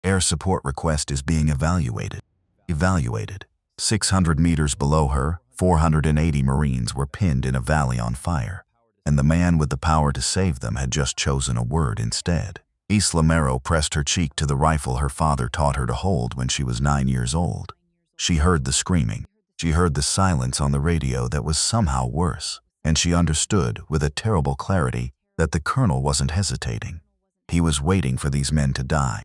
Air support request is being evaluated. Evaluated. 600 meters below her, 480 Marines were pinned in a valley on fire, and the man with the power to save them had just chosen a word instead. Isla Mero pressed her cheek to the rifle her father taught her to hold when she was 9 years old. She heard the screaming. She heard the silence on the radio that was somehow worse, and she understood with a terrible clarity that the colonel wasn't hesitating. He was waiting for these men to die.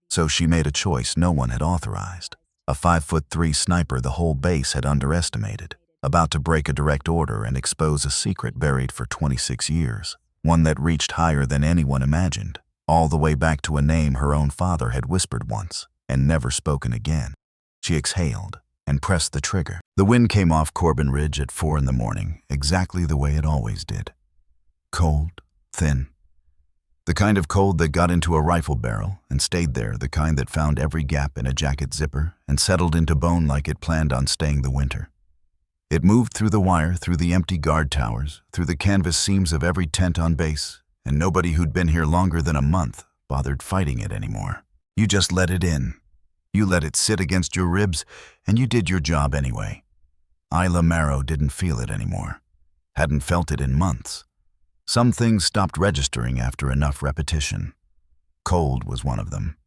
So she made a choice no one had authorized. A 5'3" sniper the whole base had underestimated, about to break a direct order and expose a secret buried for 26 years, one that reached higher than anyone imagined, all the way back to a name her own father had whispered once and never spoken again. She exhaled and pressed the trigger. The wind came off Corbin Ridge at 4 in the morning, exactly the way it always did. Cold, thin. The kind of cold that got into a rifle barrel and stayed there, the kind that found every gap in a jacket zipper and settled into bone like it planned on staying the winter. It moved through the wire, through the empty guard towers, through the canvas seams of every tent on base, and nobody who'd been here longer than a month bothered fighting it anymore. You just let it in. You let it sit against your ribs, and you did your job anyway. Isla Mero didn't feel it anymore. Hadn't felt it in months. Some things stopped registering after enough repetition. Cold was one of them.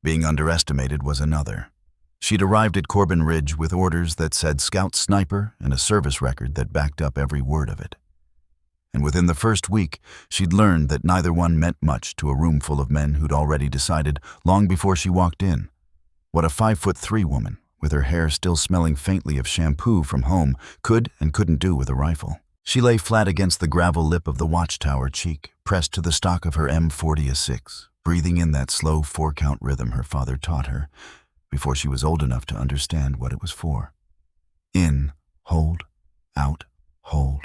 Being underestimated was another. She'd arrived at Corbin Ridge with orders that said Scout Sniper and a service record that backed up every word of it. And within the first week, she'd learned that neither one meant much to a room full of men who'd already decided, long before she walked in, what a 5'3" woman, with her hair still smelling faintly of shampoo from home, could and couldn't do with a rifle. She lay flat against the gravel lip of the watchtower cheek, pressed to the stock of her M40-6, breathing in that slow 4-count rhythm her father taught her, before she was old enough to understand what it was for. In, hold, out, hold.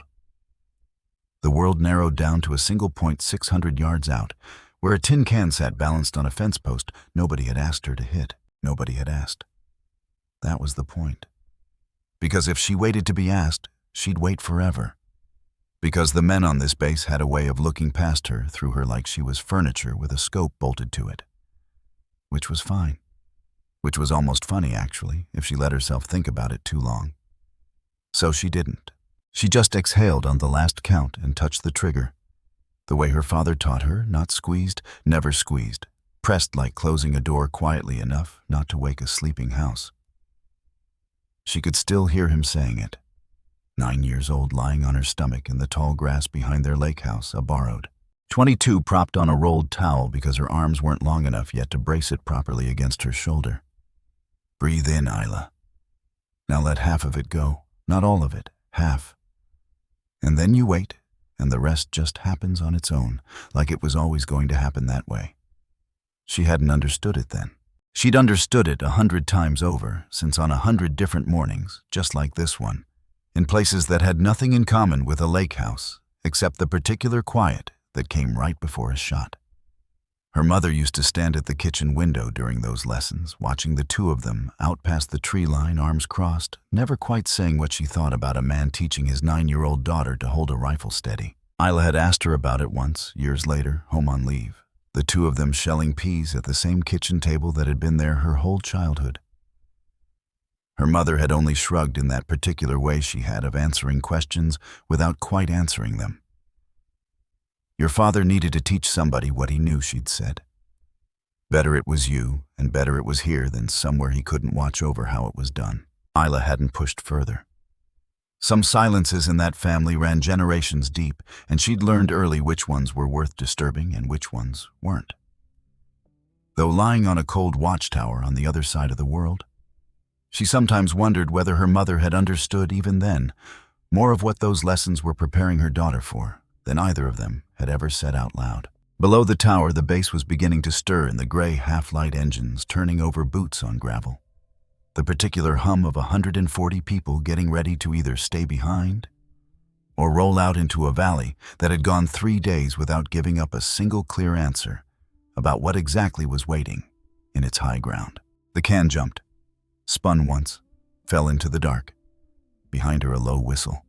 The world narrowed down to a single point 600 yards out, where a tin can sat balanced on a fence post nobody had asked her to hit. Nobody had asked. That was the point. Because if she waited to be asked, she'd wait forever. Because the men on this base had a way of looking past her through her like she was furniture with a scope bolted to it. Which was fine. Which was almost funny, actually, if she let herself think about it too long. So she didn't. She just exhaled on the last count and touched the trigger. The way her father taught her, not squeezed, never squeezed. Pressed like closing a door quietly enough not to wake a sleeping house. She could still hear him saying it. 9 years old, lying on her stomach in the tall grass behind their lake house, a borrowed. 22 propped on a rolled towel because her arms weren't long enough yet to brace it properly against her shoulder. Breathe in, Isla. Now let half of it go, not all of it, half. And then you wait, and the rest just happens on its own, like it was always going to happen that way. She hadn't understood it then. She'd understood it 100 times over, since on 100 different mornings, just like this one, in places that had nothing in common with a lake house, except the particular quiet that came right before a shot. Her mother used to stand at the kitchen window during those lessons, watching the two of them out past the tree line, arms crossed, never quite saying what she thought about a man teaching his 9-year-old daughter to hold a rifle steady. Isla had asked her about it once, years later, home on leave. The two of them shelling peas at the same kitchen table that had been there her whole childhood. Her mother had only shrugged in that particular way she had of answering questions without quite answering them. Your father needed to teach somebody what he knew, she'd said. Better it was you, and better it was here than somewhere he couldn't watch over how it was done. Isla hadn't pushed further. Some silences in that family ran generations deep, and she'd learned early which ones were worth disturbing and which ones weren't. Though lying on a cold watchtower on the other side of the world, she sometimes wondered whether her mother had understood even then more of what those lessons were preparing her daughter for than either of them had ever said out loud. Below the tower, the base was beginning to stir in the gray half-light engines turning over boots on gravel. The particular hum of 140 people getting ready to either stay behind or roll out into a valley that had gone 3 days without giving up a single clear answer about what exactly was waiting in its high ground. The can jumped, spun once, fell into the dark. Behind her, a low whistle.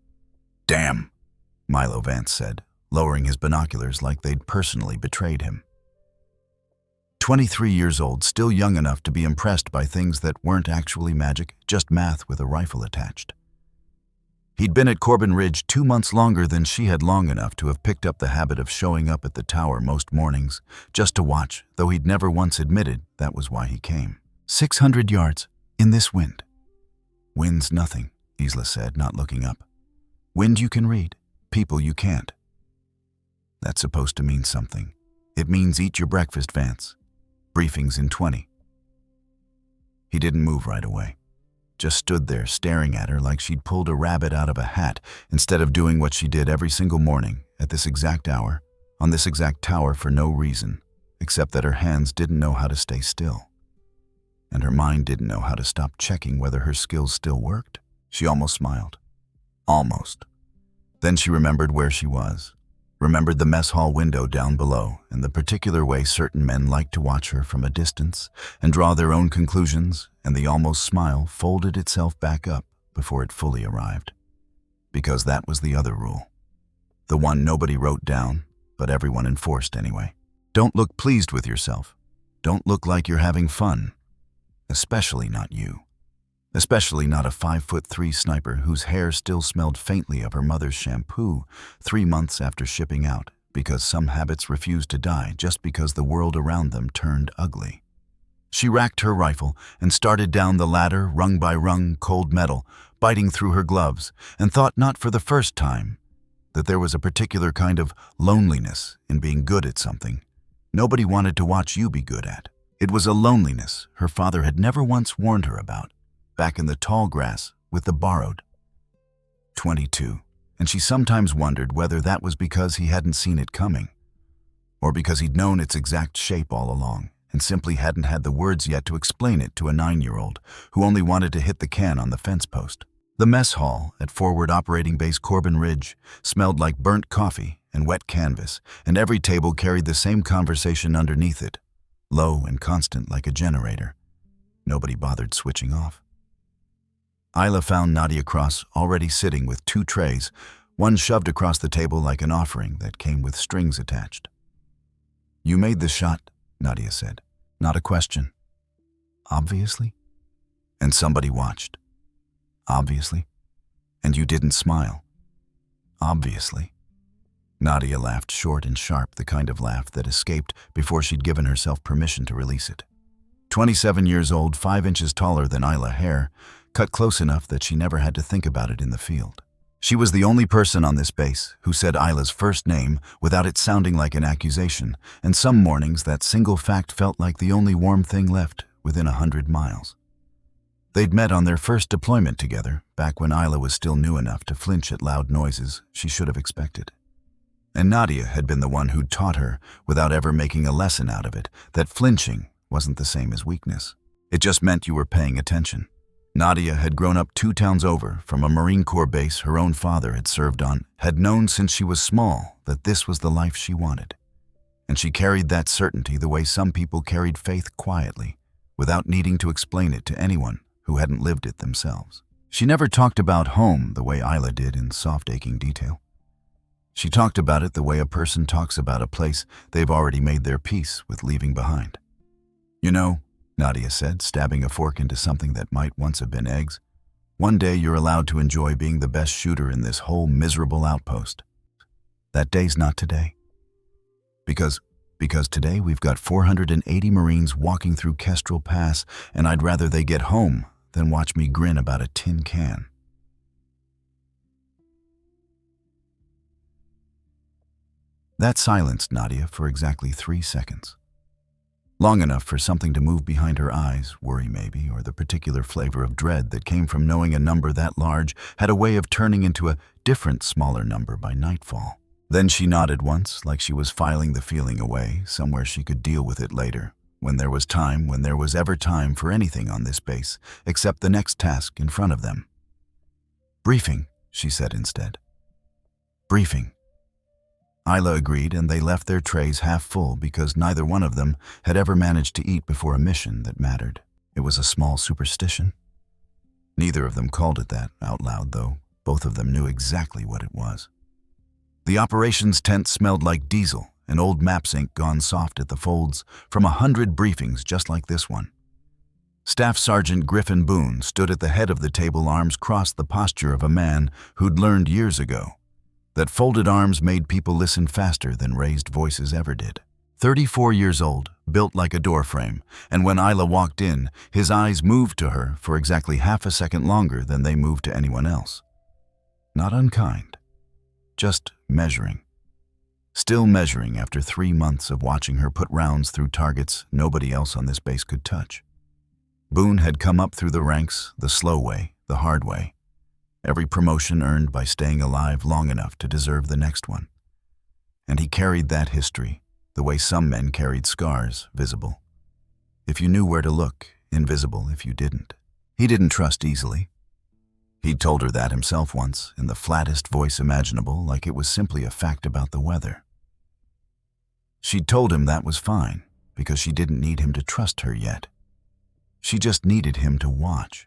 "Damn," Milo Vance said, lowering his binoculars like they'd personally betrayed him. 23 years old, still young enough to be impressed by things that weren't actually magic, just math with a rifle attached. He'd been at Corbin Ridge 2 months longer than she had, long enough to have picked up the habit of showing up at the tower most mornings, just to watch, though he'd never once admitted that was why he came. 600 yards, in this wind. Wind's nothing, Isla said, not looking up. Wind you can read, people you can't. That's supposed to mean something. It means eat your breakfast, Vance. Briefing's in 20. He didn't move right away. Just stood there staring at her like she'd pulled a rabbit out of a hat, instead of doing what she did every single morning, at this exact hour, on this exact tower, for no reason, except that her hands didn't know how to stay still. And her mind didn't know how to stop checking whether her skills still worked. She almost smiled. Almost. Then she remembered where she was. Remembered the mess hall window down below, and the particular way certain men liked to watch her from a distance and draw their own conclusions, and the almost smile folded itself back up before it fully arrived. Because that was the other rule. The one nobody wrote down, but everyone enforced anyway. Don't look pleased with yourself. Don't look like you're having fun. Especially not you. Especially not a 5'3" sniper whose hair still smelled faintly of her mother's shampoo 3 months after shipping out, because some habits refused to die just because the world around them turned ugly. She racked her rifle and started down the ladder, rung by rung, cold metal, biting through her gloves, and thought, not for the first time, that there was a particular kind of loneliness in being good at something nobody wanted to watch you be good at. It was a loneliness her father had never once warned her about, back in the tall grass with the borrowed. 22, and she sometimes wondered whether that was because he hadn't seen it coming, or because he'd known its exact shape all along and simply hadn't had the words yet to explain it to a 9-year-old who only wanted to hit the can on the fence post. The mess hall at Forward Operating Base Corbin Ridge smelled like burnt coffee and wet canvas, and every table carried the same conversation underneath it, low and constant like a generator. Nobody bothered switching off. Isla found Nadia Cross already sitting with 2 trays, one shoved across the table like an offering that came with strings attached. You made the shot, Nadia said. Not a question. Obviously. And somebody watched. Obviously. And you didn't smile. Obviously. Nadia laughed short and sharp, the kind of laugh that escaped before she'd given herself permission to release it. 27 years old, 5 inches taller than Isla Hare, cut close enough that she never had to think about it in the field. She was the only person on this base who said Isla's first name without it sounding like an accusation, and some mornings that single fact felt like the only warm thing left within 100 miles. They'd met on their first deployment together, back when Isla was still new enough to flinch at loud noises she should have expected. And Nadia had been the one who'd taught her, without ever making a lesson out of it, that flinching wasn't the same as weakness. It just meant you were paying attention. Nadia had grown up 2 towns over from a Marine Corps base her own father had served on, had known since she was small that this was the life she wanted. And she carried that certainty the way some people carried faith, quietly, without needing to explain it to anyone who hadn't lived it themselves. She never talked about home the way Isla did, in soft, aching detail. She talked about it the way a person talks about a place they've already made their peace with leaving behind. You know, Nadia said, stabbing a fork into something that might once have been eggs, one day you're allowed to enjoy being the best shooter in this whole miserable outpost. That day's not today. Because today we've got 480 Marines walking through Kestrel Pass, and I'd rather they get home than watch me grin about a tin can. That silenced Nadia for exactly 3 seconds. Long enough for something to move behind her eyes, worry maybe, or the particular flavor of dread that came from knowing a number that large had a way of turning into a different, smaller number by nightfall. Then she nodded once, like she was filing the feeling away, somewhere she could deal with it later, when there was time, when there was ever time for anything on this base, except the next task in front of them. Briefing, she said instead. Briefing. Isla agreed, and they left their trays half full because neither one of them had ever managed to eat before a mission that mattered. It was a small superstition. Neither of them called it that out loud, though both of them knew exactly what it was. The operations tent smelled like diesel an old map's ink gone soft at the folds from 100 briefings just like this one. Staff Sergeant Griffin Boone stood at the head of the table, arms crossed, the posture of a man who'd learned years ago that folded arms made people listen faster than raised voices ever did. 34 years old, built like a doorframe, and when Isla walked in, his eyes moved to her for exactly half a second longer than they moved to anyone else. Not unkind, just measuring. Still measuring after 3 months of watching her put rounds through targets nobody else on this base could touch. Boone had come up through the ranks the slow way, the hard way. Every promotion earned by staying alive long enough to deserve the next one. And he carried that history, the way some men carried scars, visible. If you knew where to look, invisible if you didn't. He didn't trust easily. He'd told her that himself once, in the flattest voice imaginable, like it was simply a fact about the weather. She'd told him that was fine, because she didn't need him to trust her yet. She just needed him to watch.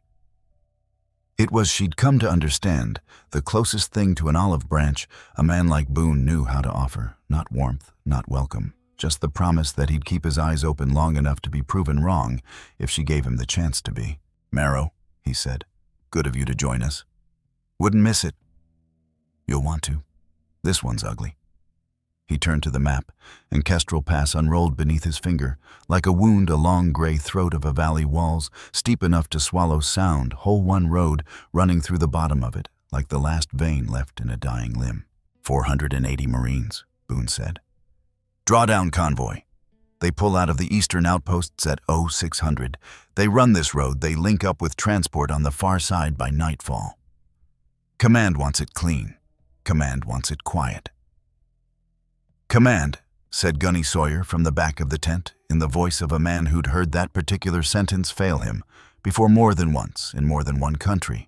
It was, she'd come to understand, the closest thing to an olive branch a man like Boone knew how to offer. Not warmth, not welcome, just the promise that he'd keep his eyes open long enough to be proven wrong if she gave him the chance to be. "Marrow," he said, "good of you to join us. Wouldn't miss it. You'll want to. This one's ugly." He turned to the map, and Kestrel Pass unrolled beneath his finger, like a wound, a long gray throat of a valley, walls steep enough to swallow sound, whole one road running through the bottom of it, like the last vein left in a dying limb. 480 Marines, Boone said. Drawdown convoy. They pull out of the eastern outposts at 0600. They run this road, they link up with transport on the far side by nightfall. Command wants it clean. Command wants it quiet. "Command," said Gunny Sawyer from the back of the tent, in the voice of a man who'd heard that particular sentence fail him before more than once in more than one country.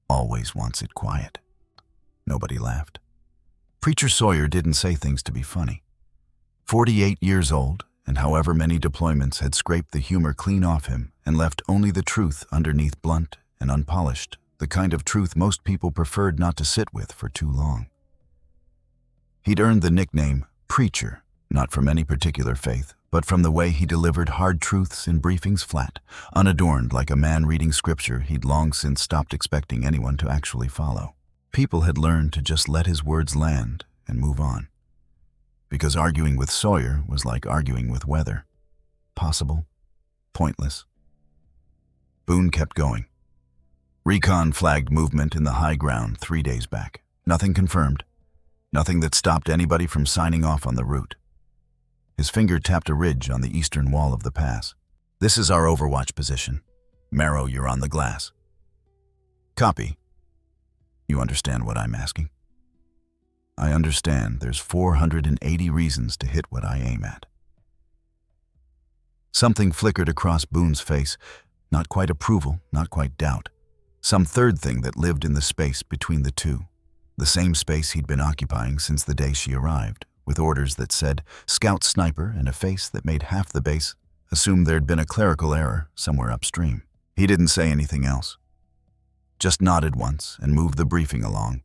"Always wants it quiet." Nobody laughed. Preacher Sawyer didn't say things to be funny. 48 years old, and however many deployments had scraped the humor clean off him and left only the truth underneath, blunt and unpolished, the kind of truth most people preferred not to sit with for too long. He'd earned the nickname Preacher, not from any particular faith, but from the way he delivered hard truths in briefings, flat, unadorned, like a man reading scripture he'd long since stopped expecting anyone to actually follow. People had learned to just let his words land and move on. Because arguing with Sawyer was like arguing with weather. Possible, pointless. Boone kept going. Recon flagged movement in the high ground 3 days back. Nothing confirmed. Nothing that stopped anybody from signing off on the route. His finger tapped a ridge on the eastern wall of the pass. "This is our overwatch position. Marrow, you're on the glass." "Copy." "You understand what I'm asking?" "I understand there's 480 reasons to hit what I aim at." Something flickered across Boone's face, not quite approval, not quite doubt. Some third thing that lived in the space between the two. The same space he'd been occupying since the day she arrived, with orders that said Scout Sniper and a face that made half the base assume there'd been a clerical error somewhere upstream. He didn't say anything else. Just nodded once and moved the briefing along.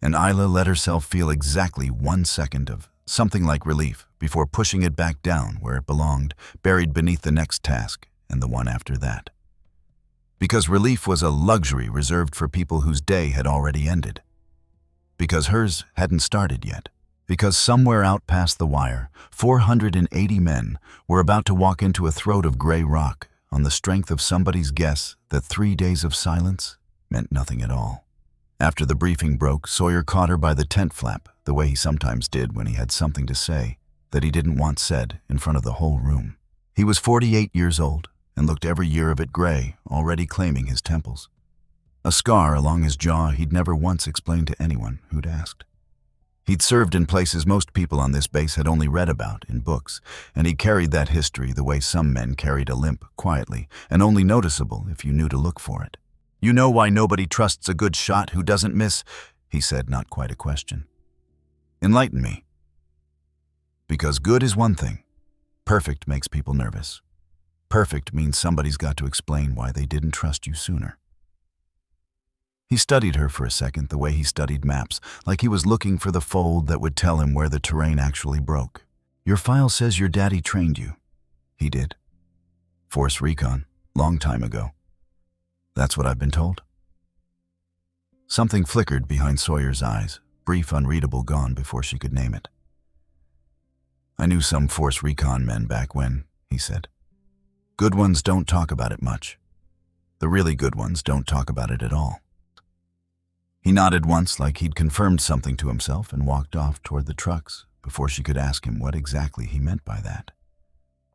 And Isla let herself feel exactly 1 second of something like relief before pushing it back down where it belonged, buried beneath the next task and the one after that. Because relief was a luxury reserved for people whose day had already ended. Because hers hadn't started yet. Because somewhere out past the wire, 480 men were about to walk into a throat of gray rock on the strength of somebody's guess that 3 days of silence meant nothing at all. After the briefing broke, Sawyer caught her by the tent flap, the way he sometimes did when he had something to say that he didn't want said in front of the whole room. He was 48 years old and looked every year of it gray, already claiming his temples. A scar along his jaw he'd never once explained to anyone who'd asked. He'd served in places most people on this base had only read about in books, and he carried that history the way some men carried a limp, quietly, and only noticeable if you knew to look for it. "You know why nobody trusts a good shot who doesn't miss?" he said, not quite a question. "Enlighten me." "Because good is one thing. Perfect makes people nervous. Perfect means somebody's got to explain why they didn't trust you sooner." He studied her for a second the way he studied maps, like he was looking for the fold that would tell him where the terrain actually broke. "Your file says your daddy trained you." "He did. Force recon, long time ago. That's what I've been told." Something flickered behind Sawyer's eyes, brief, unreadable, gone before she could name it. "I knew some Force recon men back when," he said. "Good ones don't talk about it much. The really good ones don't talk about it at all." He nodded once like he'd confirmed something to himself and walked off toward the trucks before she could ask him what exactly he meant by that,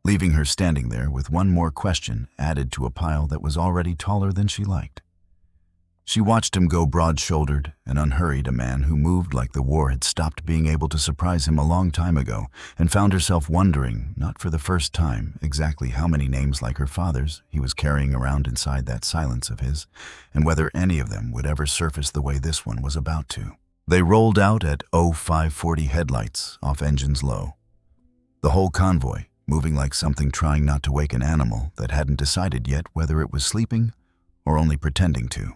leaving her standing there with one more question added to a pile that was already taller than she liked. She watched him go broad-shouldered and unhurried, a man who moved like the war had stopped being able to surprise him a long time ago, and found herself wondering, not for the first time, exactly how many names like her father's he was carrying around inside that silence of his, and whether any of them would ever surface the way this one was about to. They rolled out at 0540 headlights, off engines low. The whole convoy, moving like something trying not to wake an animal that hadn't decided yet whether it was sleeping or only pretending to.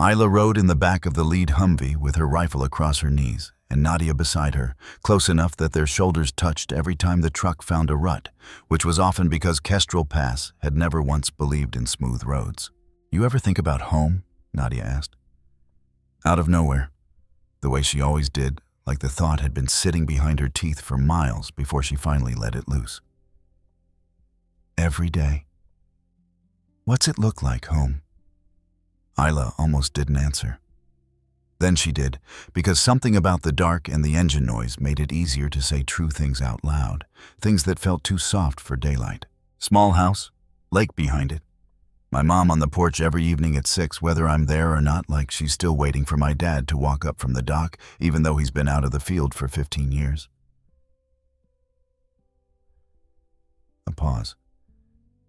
Isla rode in the back of the lead Humvee with her rifle across her knees, and Nadia beside her, close enough that their shoulders touched every time the truck found a rut, which was often because Kestrel Pass had never once believed in smooth roads. "You ever think about home?" Nadia asked. Out of nowhere, the way she always did, like the thought had been sitting behind her teeth for miles before she finally let it loose. "Every day." "What's it look like, home?" Isla almost didn't answer. Then she did, because something about the dark and the engine noise made it easier to say true things out loud, things that felt too soft for daylight. "Small house, lake behind it. My mom on the porch every evening at 6, whether I'm there or not, like she's still waiting for my dad to walk up from the dock, even though he's been out of the field for 15 years. A pause.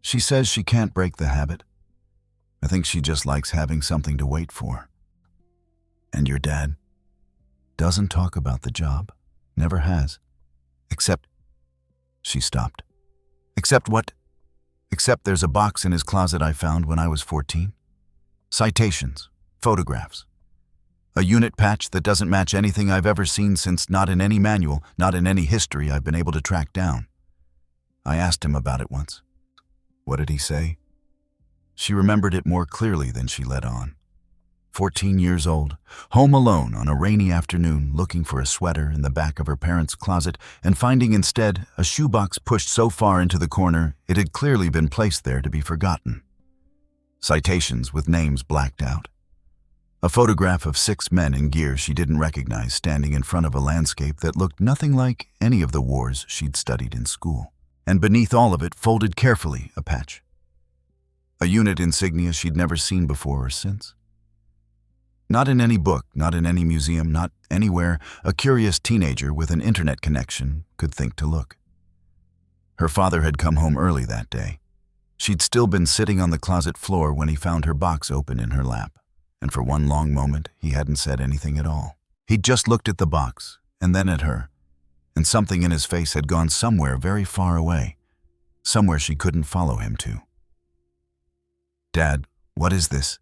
"She says she can't break the habit. I think she just likes having something to wait for." "And your dad?" "Doesn't talk about the job. Never has. Except..." She stopped. "Except what?" "Except there's a box in his closet I found when I was 14. Citations, photographs. A unit patch that doesn't match anything I've ever seen since, not in any manual, not in any history I've been able to track down. I asked him about it once." "What did he say?" She remembered it more clearly than she let on. 14 years old, home alone on a rainy afternoon, looking for a sweater in the back of her parents' closet and finding instead a shoebox pushed so far into the corner it had clearly been placed there to be forgotten. Citations with names blacked out. A photograph of 6 men in gear she didn't recognize standing in front of a landscape that looked nothing like any of the wars she'd studied in school. And beneath all of it, folded carefully, a patch. A unit insignia she'd never seen before or since. Not in any book, not in any museum, not anywhere a curious teenager with an internet connection could think to look. Her father had come home early that day. She'd still been sitting on the closet floor when he found her box open in her lap, and for one long moment he hadn't said anything at all. He'd just looked at the box, and then at her, and something in his face had gone somewhere very far away, somewhere she couldn't follow him to. "Dad, what is this?"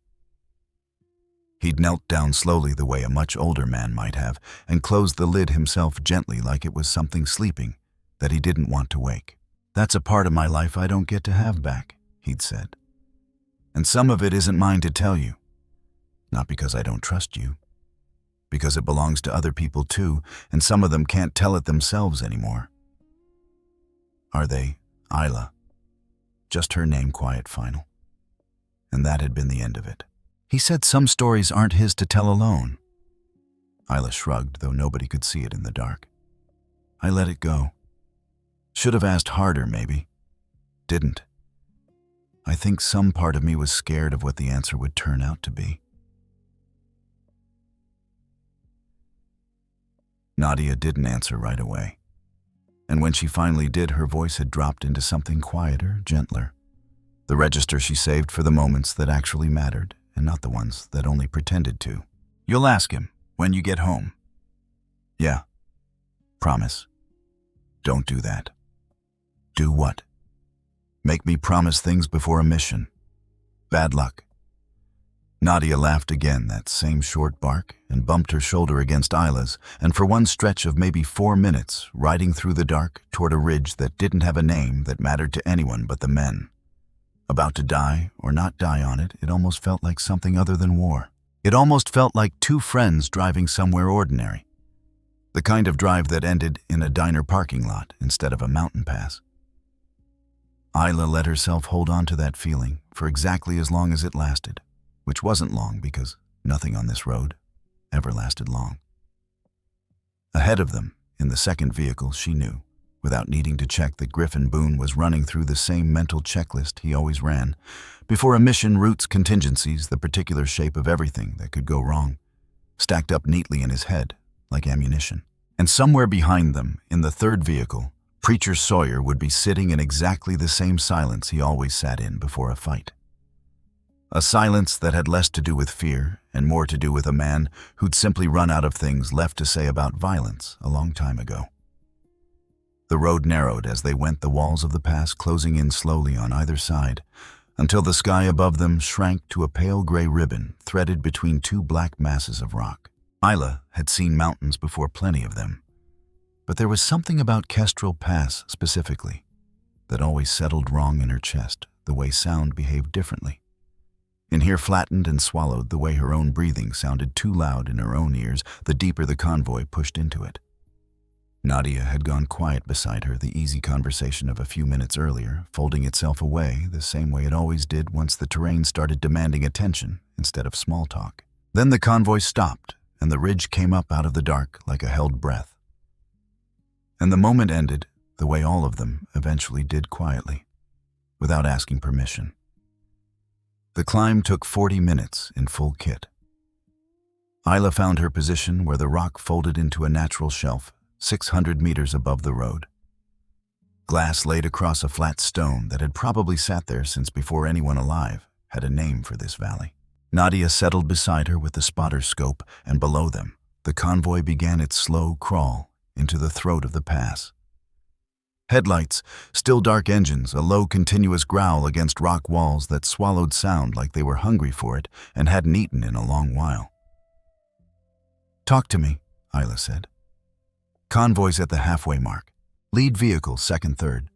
He'd knelt down slowly the way a much older man might have, and closed the lid himself gently like it was something sleeping that he didn't want to wake. "That's a part of my life I don't get to have back," he'd said. "And some of it isn't mine to tell you. Not because I don't trust you. Because it belongs to other people too, and some of them can't tell it themselves anymore." "Are they, Isla?" Just her name, quiet, final. And that had been the end of it. "He said some stories aren't his to tell alone." Isla shrugged, though nobody could see it in the dark. "I let it go. Should have asked harder, maybe. Didn't. I think some part of me was scared of what the answer would turn out to be." Nadia didn't answer right away. And when she finally did, her voice had dropped into something quieter, gentler. The register she saved for the moments that actually mattered, and not the ones that only pretended to. "You'll ask him when you get home." "Yeah. Promise. Don't do that." "Do what?" "Make me promise things before a mission. Bad luck." Nadia laughed again, that same short bark, and bumped her shoulder against Isla's, and for one stretch of maybe 4 minutes, riding through the dark toward a ridge that didn't have a name that mattered to anyone but the men. About to die or not die on it, it almost felt like something other than war. It almost felt like two friends driving somewhere ordinary. The kind of drive that ended in a diner parking lot instead of a mountain pass. Isla let herself hold on to that feeling for exactly as long as it lasted, which wasn't long because nothing on this road ever lasted long. Ahead of them, in the second vehicle, she knew, without needing to check, that Griffin Boone was running through the same mental checklist he always ran. Before a mission, routes, contingencies, the particular shape of everything that could go wrong, stacked up neatly in his head, like ammunition. And somewhere behind them, in the third vehicle, Preacher Sawyer would be sitting in exactly the same silence he always sat in before a fight. A silence that had less to do with fear and more to do with a man who'd simply run out of things left to say about violence a long time ago. The road narrowed as they went, the walls of the pass closing in slowly on either side, until the sky above them shrank to a pale gray ribbon threaded between two black masses of rock. Isla had seen mountains before, plenty of them, but there was something about Kestrel Pass specifically that always settled wrong in her chest, the way sound behaved differently. In here, flattened and swallowed, the way her own breathing sounded too loud in her own ears, the deeper the convoy pushed into it. Nadia had gone quiet beside her, the easy conversation of a few minutes earlier, folding itself away the same way it always did once the terrain started demanding attention instead of small talk. Then the convoy stopped, and the ridge came up out of the dark like a held breath. And the moment ended the way all of them eventually did, quietly, without asking permission. The climb took 40 minutes in full kit. Isla found her position where the rock folded into a natural shelf, 600 meters above the road. Glass laid across a flat stone that had probably sat there since before anyone alive had a name for this valley. Nadia settled beside her with the spotter scope, and below them, the convoy began its slow crawl into the throat of the pass. Headlights, still dark engines, a low continuous growl against rock walls that swallowed sound like they were hungry for it and hadn't eaten in a long while. "Talk to me," Isla said. Convoys at the halfway mark. Lead vehicle second, third.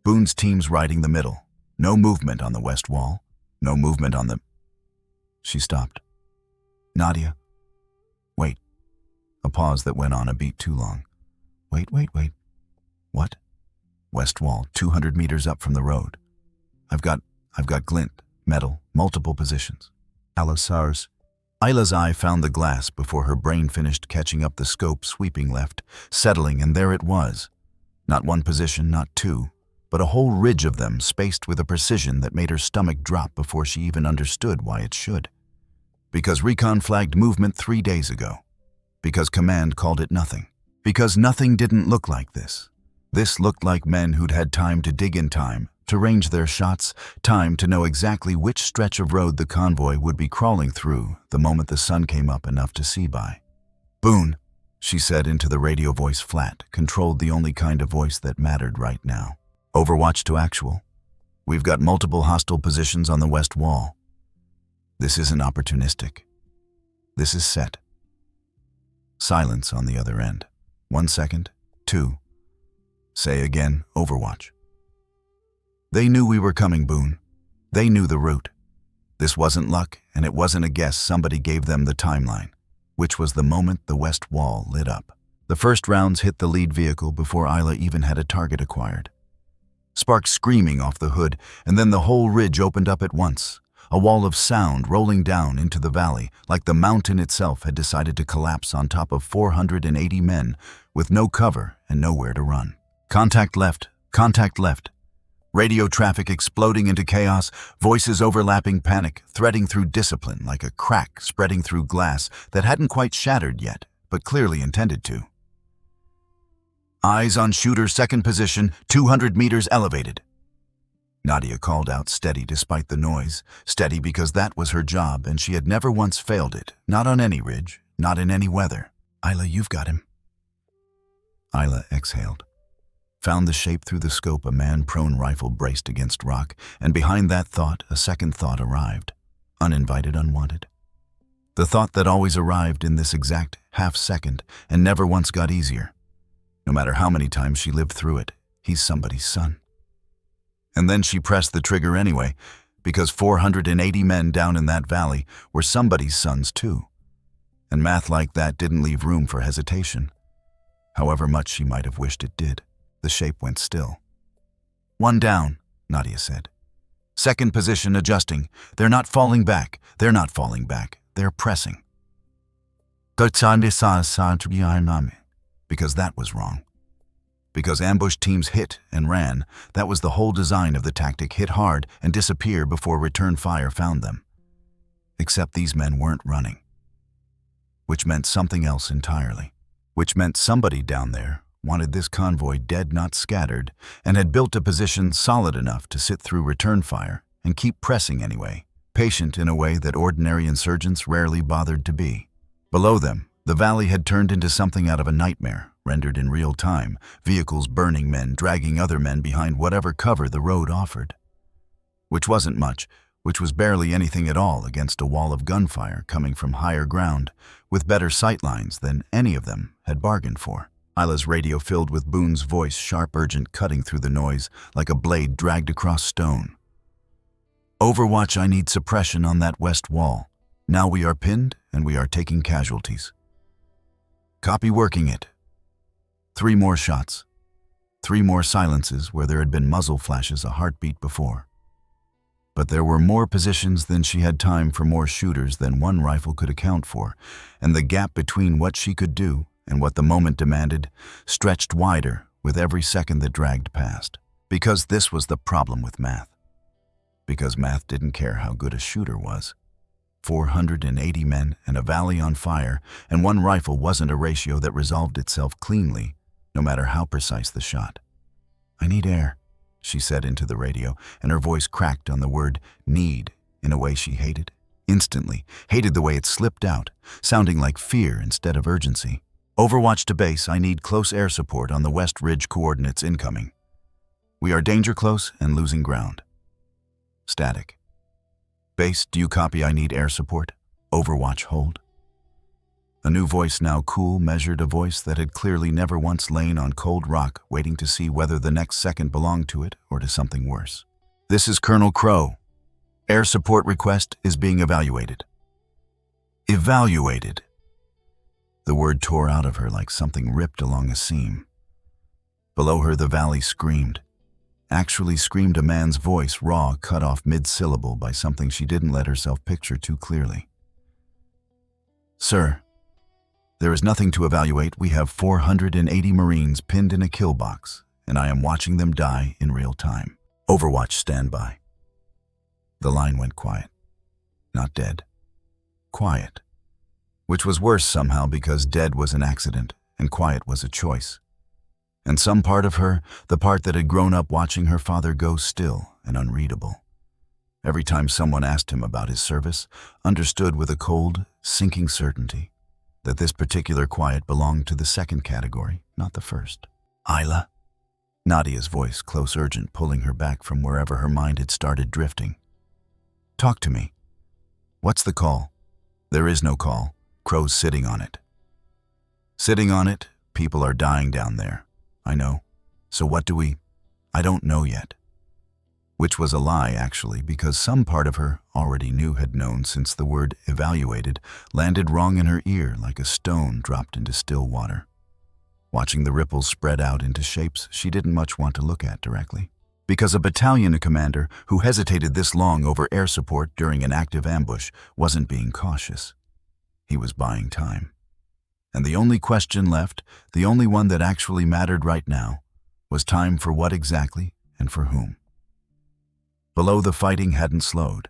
Boone's team's riding the middle. No movement on the west wall. No movement on the... She stopped. "Nadia. Wait." A pause that went on a beat too long. Wait. What? West wall, 200 meters up from the road. I've got glint, metal, multiple positions. Allosaurus. Isla's eye found the glass before her brain finished catching up, the scope sweeping left, settling, and there it was. Not one position, not two, but a whole ridge of them, spaced with a precision that made her stomach drop before she even understood why it should. Because recon flagged movement 3 days ago. Because command called it nothing. Because nothing didn't look like this. This looked like men who'd had time to dig in time, to range their shots, time to know exactly which stretch of road the convoy would be crawling through the moment the sun came up enough to see by. "Boone," she said into the radio voice, flat, controlled, the only kind of voice that mattered right now. "Overwatch to actual. We've got multiple hostile positions on the west wall. This isn't opportunistic. This is set." Silence on the other end. 1 second, 2. "Say again, Overwatch." "They knew we were coming, Boone. They knew the route. This wasn't luck, and it wasn't a guess. Somebody gave them the timeline, which was the moment the west wall lit up. The first rounds hit the lead vehicle before Isla even had a target acquired. Sparks screaming off the hood, and then the whole ridge opened up at once. A wall of sound rolling down into the valley, like the mountain itself had decided to collapse on top of 480 men, with no cover and nowhere to run. Contact left, contact left. Radio traffic exploding into chaos, voices overlapping, panic threading through discipline like a crack spreading through glass that hadn't quite shattered yet, but clearly intended to. "Eyes on shooter, second position, 200 meters elevated." Nadia called out, steady despite the noise, steady because that was her job and she had never once failed it, not on any ridge, not in any weather. "Isla, you've got him." Isla exhaled. Found the shape through the scope, a man prone, rifle braced against rock, and behind that thought, a second thought arrived. Uninvited, unwanted. The thought that always arrived in this exact half-second and never once got easier. No matter how many times she lived through it, he's somebody's son. And then she pressed the trigger anyway, because 480 men down in that valley were somebody's sons too. And math like that didn't leave room for hesitation. However much she might have wished it did, the shape went still. "One down," Nadia said. "Second position adjusting. They're not falling back. They're not falling back. They're pressing." Because that was wrong. Because ambush teams hit and ran, that was the whole design of the tactic: hit hard and disappear before return fire found them. Except these men weren't running. Which meant something else entirely. Which meant somebody down there wanted this convoy dead, not scattered, and had built a position solid enough to sit through return fire and keep pressing anyway, patient in a way that ordinary insurgents rarely bothered to be. Below them, the valley had turned into something out of a nightmare, rendered in real time, vehicles burning, men dragging other men behind whatever cover the road offered. Which wasn't much, which was barely anything at all against a wall of gunfire coming from higher ground, with better sight lines than any of them had bargained for. Isla's radio filled with Boone's voice, sharp, urgent, cutting through the noise like a blade dragged across stone. "Overwatch, I need suppression on that west wall. Now we are pinned and we are taking casualties." "Copy, working it." 3 more shots. 3 more silences where there had been muzzle flashes a heartbeat before. But there were more positions than she had time for, more shooters than one rifle could account for, and the gap between what she could do and what the moment demanded stretched wider with every second that dragged past. Because this was the problem with math. Because math didn't care how good a shooter was. 480 men and a valley on fire, and 1 rifle wasn't a ratio that resolved itself cleanly, no matter how precise the shot. "I need air," she said into the radio, and her voice cracked on the word need in a way she hated. Instantly, hated the way it slipped out, sounding like fear instead of urgency. "Overwatch to base, I need close air support on the West Ridge, coordinates incoming. We are danger close and losing ground." Static. "Base, do you copy? I need air support. Overwatch, hold." A new voice, now cool, measured, a voice that had clearly never once lain on cold rock, waiting to see whether the next second belonged to it or to something worse. "This is Colonel Crow. Air support request is being evaluated." Evaluated. The word tore out of her like something ripped along a seam. Below her, the valley screamed. Actually screamed, a man's voice, raw, cut off mid-syllable by something she didn't let herself picture too clearly. "Sir, there is nothing to evaluate. We have 480 Marines pinned in a kill box, and I am watching them die in real time. Overwatch, stand by." The line went quiet. Not dead. Quiet. Which was worse somehow, because dead was an accident and quiet was a choice. And some part of her, the part that had grown up watching her father go still and unreadable, every time someone asked him about his service, understood with a cold, sinking certainty that this particular quiet belonged to the second category, not the first. "Isla?" Nadia's voice, close, urgent, pulling her back from wherever her mind had started drifting. "Talk to me. What's the call?" "There is no call. Crow's sitting on it." "Sitting on it? People are dying down there." "I know. So what do we—" "I don't know yet." Which was a lie, actually, because some part of her already knew, had known since the word evaluated landed wrong in her ear like a stone dropped into still water. Watching the ripples spread out into shapes she didn't much want to look at directly. Because a battalion commander who hesitated this long over air support during an active ambush wasn't being cautious. He was buying time. And the only question left, the only one that actually mattered right now, was time for what exactly and for whom. Below, the fighting hadn't slowed.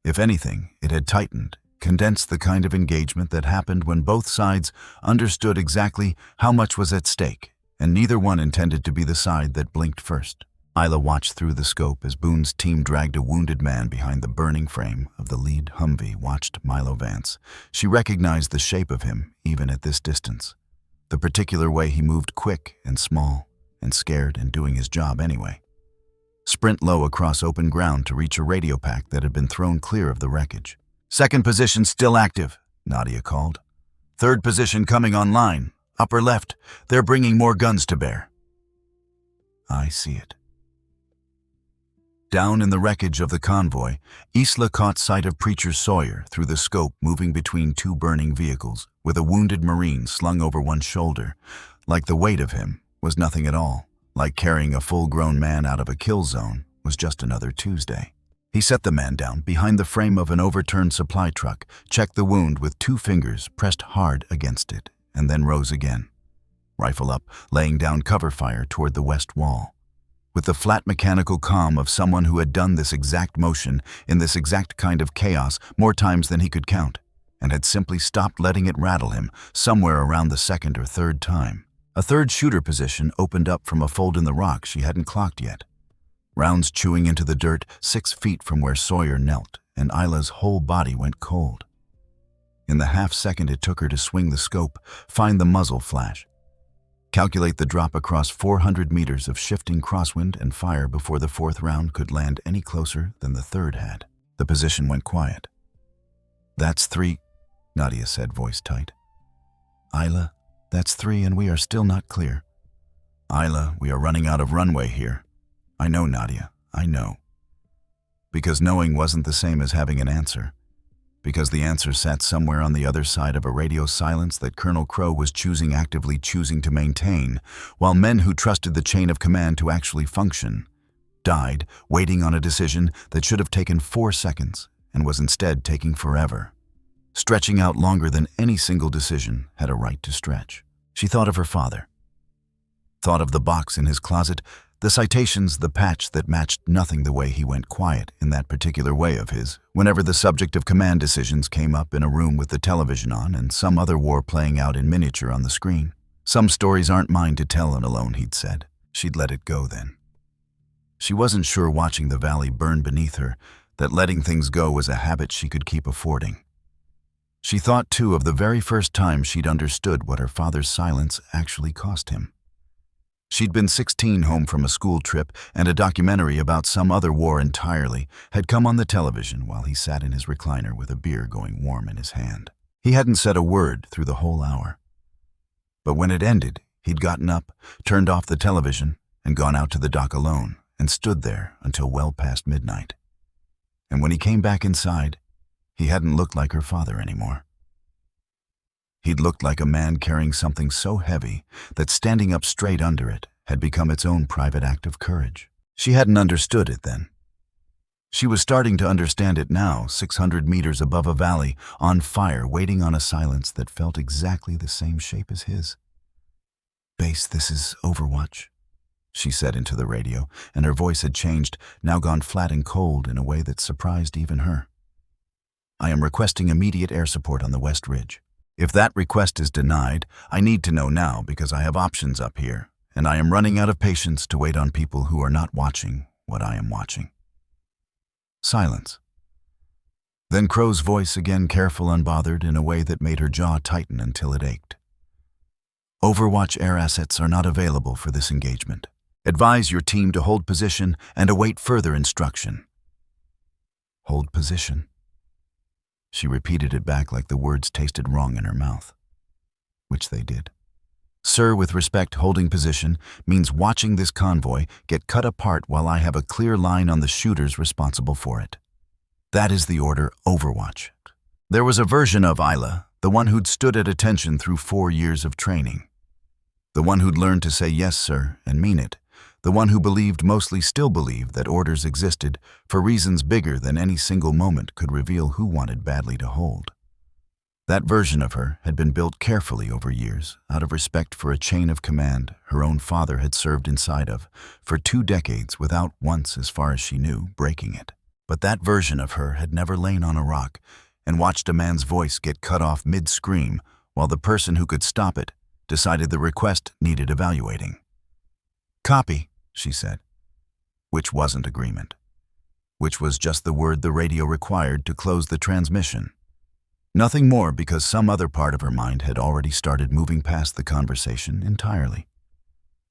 If anything, it had tightened, condensed, the kind of engagement that happened when both sides understood exactly how much was at stake, and neither one intended to be the side that blinked first. Isla watched through the scope as Boone's team dragged a wounded man behind the burning frame of the lead Humvee. Watched Milo Vance. She recognized the shape of him, even at this distance. The particular way he moved, quick and small and scared and doing his job anyway. Sprint low across open ground to reach a radio pack that had been thrown clear of the wreckage. Second position still active, Nadia called. Third position coming online. Upper left. They're bringing more guns to bear. I see it. Down in the wreckage of the convoy, Isla caught sight of Preacher Sawyer through the scope moving between two burning vehicles, with a wounded Marine slung over one shoulder, like the weight of him was nothing at all, like carrying a full-grown man out of a kill zone was just another Tuesday. He set the man down behind the frame of an overturned supply truck, checked the wound with 2 fingers pressed hard against it, and then rose again. Rifle up, laying down cover fire toward the west wall. With the flat mechanical calm of someone who had done this exact motion in this exact kind of chaos more times than he could count, and had simply stopped letting it rattle him somewhere around the second or third time. A third shooter position opened up from a fold in the rock she hadn't clocked yet. Rounds chewing into the dirt 6 feet from where Sawyer knelt, and Isla's whole body went cold. In the half-second it took her to swing the scope, find the muzzle flash, calculate the drop across 400 meters of shifting crosswind and fire before the 4th round could land any closer than the 3rd had. The position went quiet. That's 3, Nadia said, voice tight. Isla, that's 3 and we are still not clear. Isla, we are running out of runway here. I know, Nadia, I know. Because knowing wasn't the same as having an answer. Because the answer sat somewhere on the other side of a radio silence that Colonel Crow was actively choosing to maintain, while men who trusted the chain of command to actually function died waiting on a decision that should have taken 4 seconds and was instead taking forever, stretching out longer than any single decision had a right to stretch. She thought of her father, thought of the box in his closet, the citations, the patch that matched nothing the way he went quiet in that particular way of his, whenever the subject of command decisions came up in a room with the television on and some other war playing out in miniature on the screen. Some stories aren't mine to tell alone, he'd said. She'd let it go then. She wasn't sure watching the valley burn beneath her that letting things go was a habit she could keep affording. She thought, too, of the very first time she'd understood what her father's silence actually cost him. She'd been 16, home from a school trip, and a documentary about some other war entirely had come on the television while he sat in his recliner with a beer going warm in his hand. He hadn't said a word through the whole hour. But when it ended, he'd gotten up, turned off the television, and gone out to the dock alone, and stood there until well past midnight. And when he came back inside, he hadn't looked like her father anymore. He'd looked like a man carrying something so heavy that standing up straight under it had become its own private act of courage. She hadn't understood it then. She was starting to understand it now, 600 meters above a valley, on fire, waiting on a silence that felt exactly the same shape as his. "Base, this is Overwatch," she said into the radio, and her voice had changed, now gone flat and cold in a way that surprised even her. "I am requesting immediate air support on the West Ridge. If that request is denied, I need to know now because I have options up here, and I am running out of patience to wait on people who are not watching what I am watching." Silence. Then Crow's voice again, careful, unbothered, in a way that made her jaw tighten until it ached. "Overwatch air assets are not available for this engagement. Advise your team to hold position and await further instruction." Hold position. She repeated it back like the words tasted wrong in her mouth, which they did. "Sir, with respect, holding position means watching this convoy get cut apart while I have a clear line on the shooters responsible for it. That is the order, Overwatch." There was a version of Isla, the one who'd stood at attention through 4 years of training. The one who'd learned to say yes, sir, and mean it. The one who believed, mostly still believed, that orders existed for reasons bigger than any single moment could reveal who wanted badly to hold. That version of her had been built carefully over years, out of respect for a chain of command her own father had served inside of for 2 decades without once, as far as she knew, breaking it. But that version of her had never lain on a rock and watched a man's voice get cut off mid-scream while the person who could stop it decided the request needed evaluating. "Copy," she said, which wasn't agreement, which was just the word the radio required to close the transmission. Nothing more, because some other part of her mind had already started moving past the conversation entirely.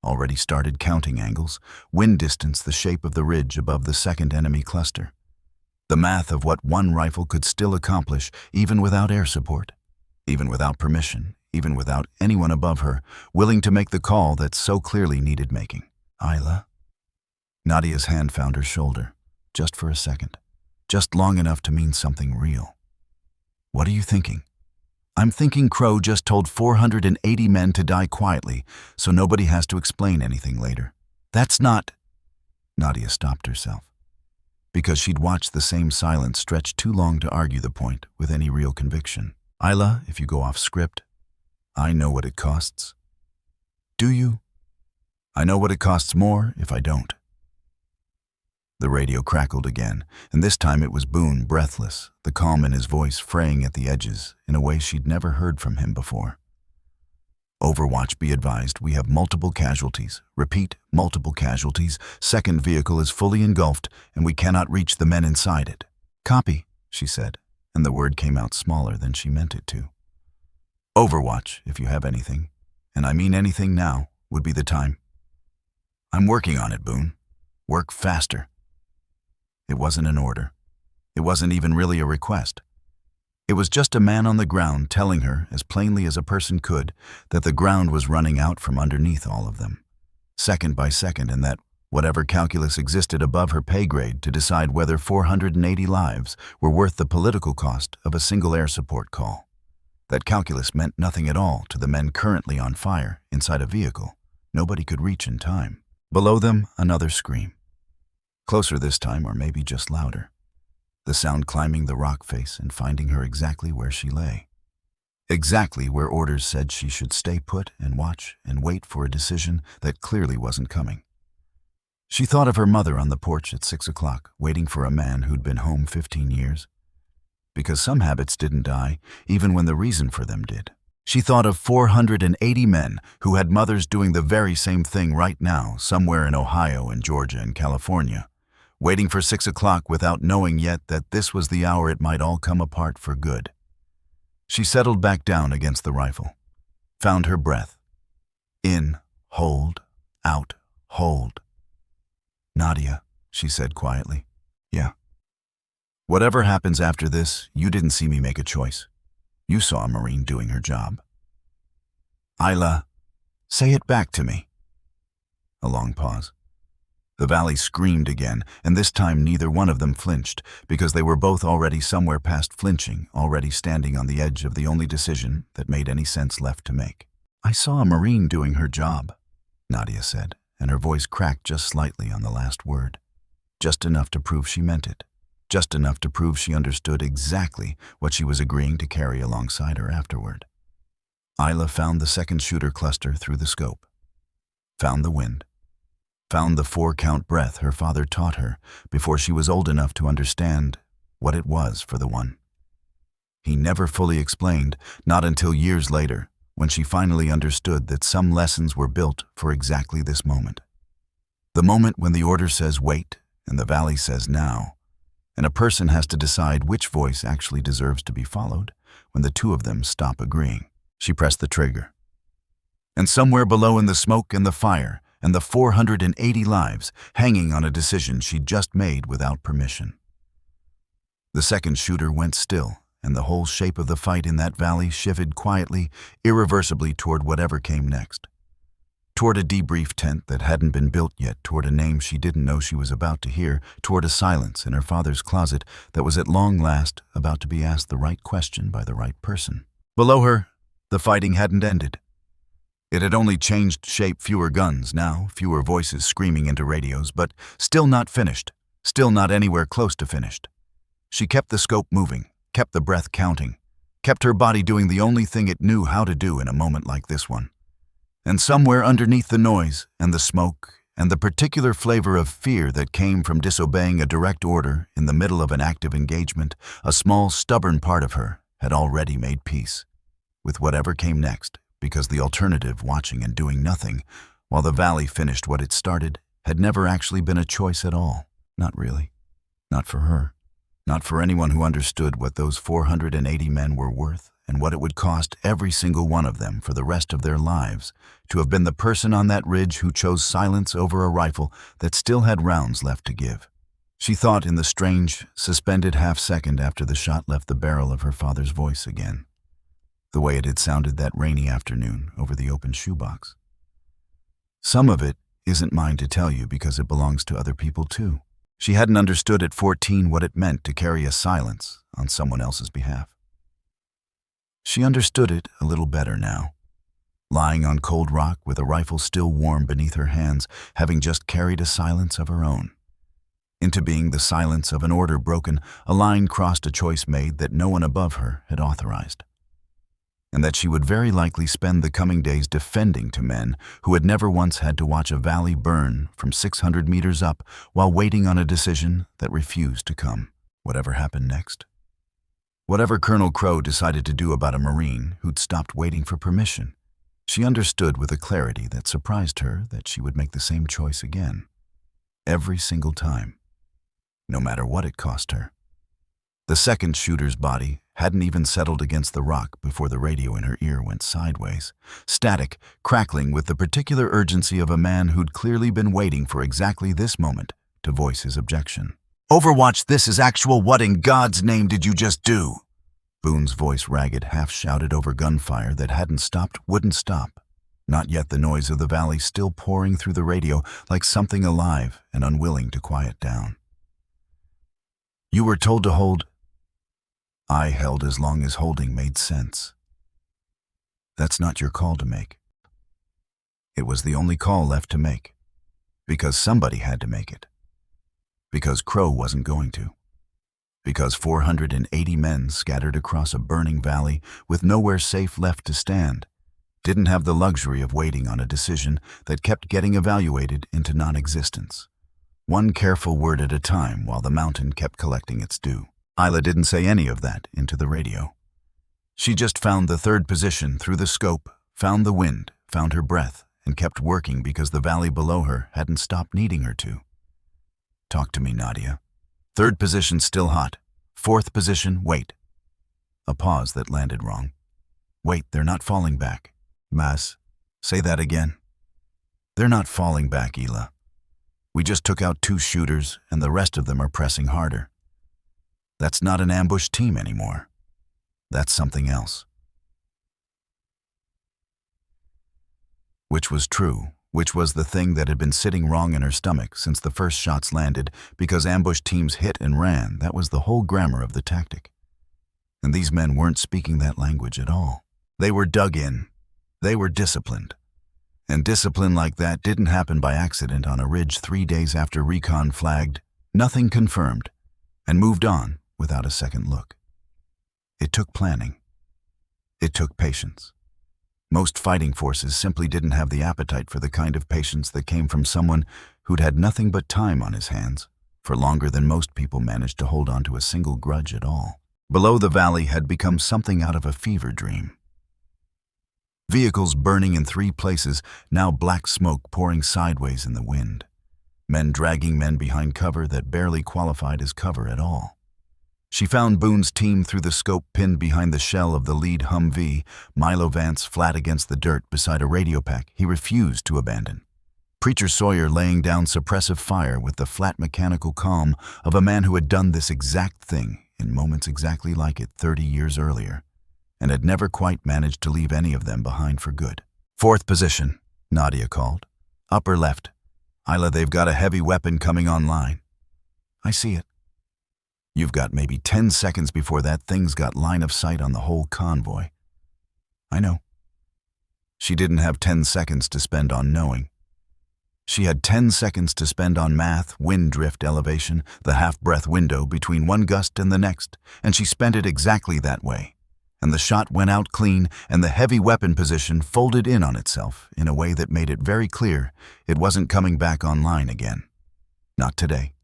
Already started counting angles, wind distance, the shape of the ridge above the second enemy cluster. The math of what one rifle could still accomplish, even without air support, even without permission, even without anyone above her, willing to make the call that so clearly needed making. Isla? Nadia's hand found her shoulder, just for a second, just long enough to mean something real. What are you thinking? I'm thinking Crow just told 480 men to die quietly, so nobody has to explain anything later. That's not... Nadia stopped herself, because she'd watched the same silence stretch too long to argue the point with any real conviction. Isla, if you go off script, I know what it costs. Do you? I know what it costs more if I don't. The radio crackled again, and this time it was Boone, breathless, the calm in his voice fraying at the edges in a way she'd never heard from him before. Overwatch, be advised, we have multiple casualties. Repeat, multiple casualties. Second vehicle is fully engulfed, and we cannot reach the men inside it. Copy, she said, and the word came out smaller than she meant it to. Overwatch, if you have anything, and I mean anything now, would be the time. I'm working on it, Boone. Work faster. It wasn't an order. It wasn't even really a request. It was just a man on the ground telling her, as plainly as a person could, that the ground was running out from underneath all of them, second by second, and that whatever calculus existed above her pay grade to decide whether 480 lives were worth the political cost of a single air support call. That calculus meant nothing at all to the men currently on fire inside a vehicle nobody could reach in time. Below them, another scream. Closer this time, or maybe just louder. The sound climbing the rock face and finding her exactly where she lay. Exactly where orders said she should stay put and watch and wait for a decision that clearly wasn't coming. She thought of her mother on the porch at 6 o'clock, waiting for a man who'd been home 15 years. Because some habits didn't die, even when the reason for them did. She thought of 480 men who had mothers doing the very same thing right now, somewhere in Ohio and Georgia and California, waiting for 6 o'clock without knowing yet that this was the hour it might all come apart for good. She settled back down against the rifle, found her breath. In, hold, out, hold. Nadia, she said quietly. Yeah. Whatever happens after this, you didn't see me make a choice. You saw a Marine doing her job. Isla, say it back to me. A long pause. The valley screamed again, and this time neither one of them flinched, because they were both already somewhere past flinching, already standing on the edge of the only decision that made any sense left to make. I saw a Marine doing her job, Nadia said, and her voice cracked just slightly on the last word. Just enough to prove she meant it. Just enough to prove she understood exactly what she was agreeing to carry alongside her afterward. Isla found the second shooter cluster through the scope. Found the wind. Found the 4-count breath her father taught her before she was old enough to understand what it was for the one. He never fully explained, not until years later, when she finally understood that some lessons were built for exactly this moment. The moment when the order says wait and the valley says now, and a person has to decide which voice actually deserves to be followed when the two of them stop agreeing. She pressed the trigger. And somewhere below in the smoke and the fire, and the 480 lives hanging on a decision she'd just made without permission. The second shooter went still, and the whole shape of the fight in that valley shifted quietly, irreversibly toward whatever came next. Toward a debrief tent that hadn't been built yet, toward a name she didn't know she was about to hear, toward a silence in her father's closet that was at long last about to be asked the right question by the right person. Below her, the fighting hadn't ended. It had only changed shape, fewer guns now, fewer voices screaming into radios, but still not finished, still not anywhere close to finished. She kept the scope moving, kept the breath counting, kept her body doing the only thing it knew how to do in a moment like this one. And somewhere underneath the noise and the smoke and the particular flavor of fear that came from disobeying a direct order in the middle of an active engagement, a small, stubborn part of her had already made peace with whatever came next, because the alternative, watching and doing nothing, while the valley finished what it started, had never actually been a choice at all. Not really. Not for her. Not for anyone who understood what those 480 men were worth and what it would cost every single one of them for the rest of their lives to have been the person on that ridge who chose silence over a rifle that still had rounds left to give. She thought in the strange, suspended half-second after the shot left the barrel of her father's voice again, the way it had sounded that rainy afternoon over the open shoebox. Some of it isn't mine to tell you because it belongs to other people too. She hadn't understood at 14 what it meant to carry a silence on someone else's behalf. She understood it a little better now, lying on cold rock with a rifle still warm beneath her hands, having just carried a silence of her own. Into being the silence of an order broken, a line crossed, a choice made that no one above her had authorized. And that she would very likely spend the coming days defending to men who had never once had to watch a valley burn from 600 meters up while waiting on a decision that refused to come, whatever happened next. Whatever Colonel Crow decided to do about a Marine who'd stopped waiting for permission, she understood with a clarity that surprised her that she would make the same choice again, every single time, no matter what it cost her. The second shooter's body hadn't even settled against the rock before the radio in her ear went sideways, static, crackling with the particular urgency of a man who'd clearly been waiting for exactly this moment to voice his objection. "Overwatch, this is actual. What in God's name did you just do?" Boone's voice, ragged, half-shouted over gunfire that hadn't stopped, wouldn't stop. Not yet the noise of the valley still pouring through the radio like something alive and unwilling to quiet down. "You were told to hold." I held as long as holding made sense. "That's not your call to make." It was the only call left to make, because somebody had to make it. Because Crow wasn't going to. Because 480 men scattered across a burning valley with nowhere safe left to stand didn't have the luxury of waiting on a decision that kept getting evaluated into non-existence, one careful word at a time while the mountain kept collecting its due. Isla didn't say any of that into the radio. She just found the third position through the scope, found the wind, found her breath, and kept working because the valley below her hadn't stopped needing her to. "Talk to me, Nadia." "Third position still hot. Fourth position, wait." A pause that landed wrong. "Wait, they're not falling back." "Mas, say that again." "They're not falling back, Ela. We just took out 2 shooters and the rest of them are pressing harder. That's not an ambush team anymore. That's something else." Which was true, which was the thing that had been sitting wrong in her stomach since the first shots landed, because ambush teams hit and ran. That was the whole grammar of the tactic. And these men weren't speaking that language at all. They were dug in. They were disciplined. And discipline like that didn't happen by accident on a ridge 3 days after recon flagged, nothing confirmed, and moved on without a second look. It took planning. It took patience. Most fighting forces simply didn't have the appetite for the kind of patience that came from someone who'd had nothing but time on his hands, for longer than most people managed to hold on to a single grudge at all. Below the valley had become something out of a fever dream. Vehicles burning in 3 places, now black smoke pouring sideways in the wind. Men dragging men behind cover that barely qualified as cover at all. She found Boone's team through the scope pinned behind the shell of the lead Humvee, Milo Vance flat against the dirt beside a radio pack he refused to abandon. Preacher Sawyer laying down suppressive fire with the flat mechanical calm of a man who had done this exact thing in moments exactly like it 30 years earlier, and had never quite managed to leave any of them behind for good. "Fourth position," Nadia called. "Upper left. Isla, they've got a heavy weapon coming online." "I see it." "You've got maybe 10 seconds before that thing's got line of sight on the whole convoy." "I know." She didn't have 10 seconds to spend on knowing. She had 10 seconds to spend on math, wind drift elevation, the half-breath window between one gust and the next, and she spent it exactly that way. And the shot went out clean, and the heavy weapon position folded in on itself in a way that made it very clear it wasn't coming back online again. Not today.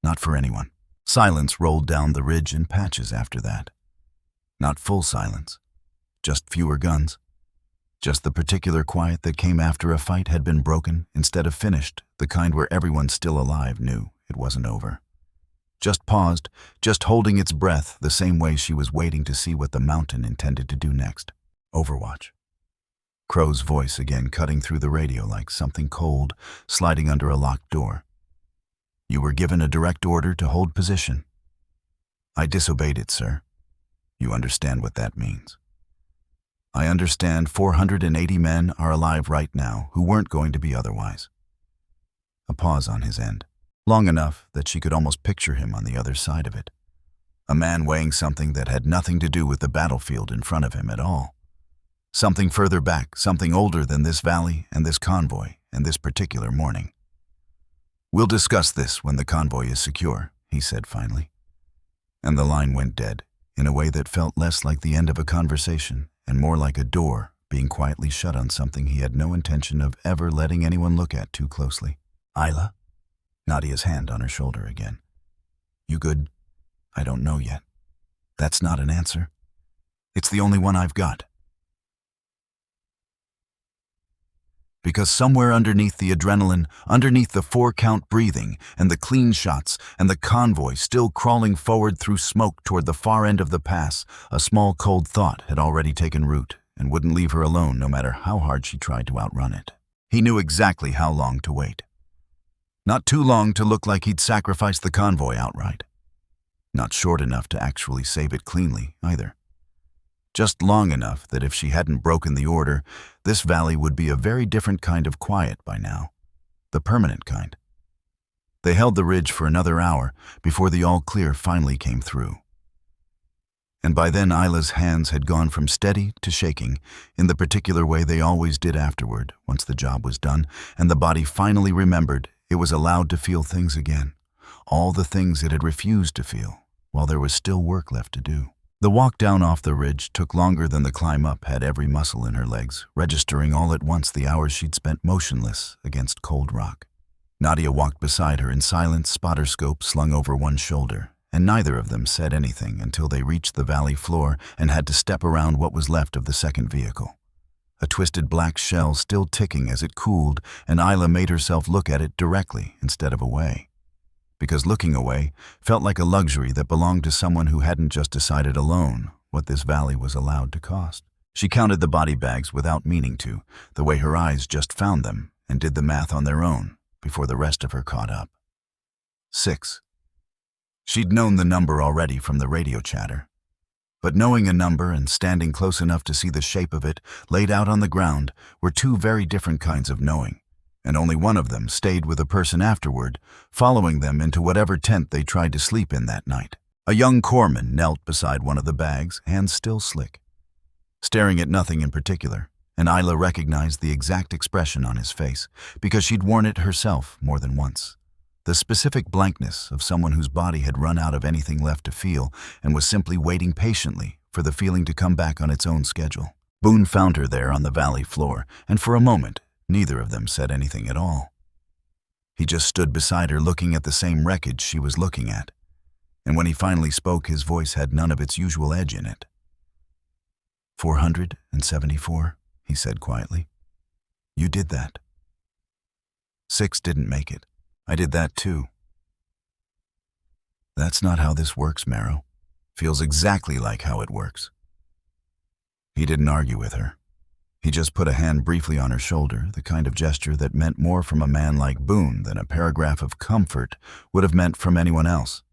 Not for anyone. Silence rolled down the ridge in patches after that. Not full silence. Just fewer guns. Just the particular quiet that came after a fight had been broken instead of finished, the kind where everyone still alive knew it wasn't over. Just paused, just holding its breath the same way she was waiting to see what the mountain intended to do next. Overwatch. Crow's voice again cutting through the radio like something cold, sliding under a locked door. You were given a direct order to hold position. I disobeyed it, sir. You understand what that means. I understand 480 men are alive right now who weren't going to be otherwise. A pause on his end, long enough that she could almost picture him on the other side of it. A man weighing something that had nothing to do with the battlefield in front of him at all. Something further back, something older than this valley and this convoy and this particular morning. We'll discuss this when the convoy is secure, he said finally. And the line went dead, in a way that felt less like the end of a conversation and more like a door being quietly shut on something he had no intention of ever letting anyone look at too closely. Isla? Nadia's hand on her shoulder again. You good? I don't know yet. That's not an answer. It's the only one I've got. Because somewhere underneath the adrenaline, underneath the 4-count breathing, and the clean shots, and the convoy still crawling forward through smoke toward the far end of the pass, a small cold thought had already taken root and wouldn't leave her alone no matter how hard she tried to outrun it. He knew exactly how long to wait. Not too long to look like he'd sacrificed the convoy outright. Not short enough to actually save it cleanly, either. Just long enough that if she hadn't broken the order, this valley would be a very different kind of quiet by now. The permanent kind. They held the ridge for another hour before the all-clear finally came through. And by then Isla's hands had gone from steady to shaking, in the particular way they always did afterward, once the job was done, and the body finally remembered it was allowed to feel things again. All the things it had refused to feel, while there was still work left to do. The walk down off the ridge took longer than the climb up had every muscle in her legs, registering all at once the hours she'd spent motionless against cold rock. Nadia walked beside her in silence, spotter scope slung over one shoulder, and neither of them said anything until they reached the valley floor and had to step around what was left of the second vehicle. A twisted black shell still ticking as it cooled, and Isla made herself look at it directly instead of away. Because looking away felt like a luxury that belonged to someone who hadn't just decided alone what this valley was allowed to cost. She counted the body bags without meaning to, the way her eyes just found them, and did the math on their own before the rest of her caught up. 6. She'd known the number already from the radio chatter. But knowing a number and standing close enough to see the shape of it laid out on the ground were two very different kinds of knowing. And only one of them stayed with a person afterward, following them into whatever tent they tried to sleep in that night. A young corpsman knelt beside one of the bags, hands still slick, staring at nothing in particular, and Isla recognized the exact expression on his face, because she'd worn it herself more than once. The specific blankness of someone whose body had run out of anything left to feel and was simply waiting patiently for the feeling to come back on its own schedule. Boone found her there on the valley floor, and for a moment, neither of them said anything at all. He just stood beside her looking at the same wreckage she was looking at, and when he finally spoke, his voice had none of its usual edge in it. 474, he said quietly. You did that. 6 didn't make it. I did that too. That's not how this works, Marrow. Feels exactly like how it works. He didn't argue with her. He just put a hand briefly on her shoulder, the kind of gesture that meant more from a man like Boone than a paragraph of comfort would have meant from anyone else.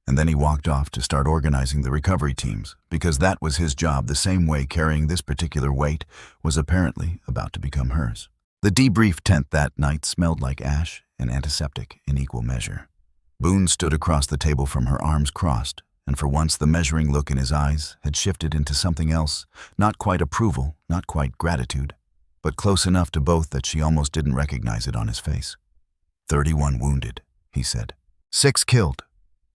And then he walked off to start organizing the recovery teams, because that was his job, the same way carrying this particular weight was apparently about to become hers. The debrief tent that night smelled like ash and antiseptic in equal measure. Boone stood across the table from her, arms crossed, and for once the measuring look in his eyes had shifted into something else, not quite approval, not quite gratitude, but close enough to both that she almost didn't recognize it on his face. 31 wounded, he said. 6 killed.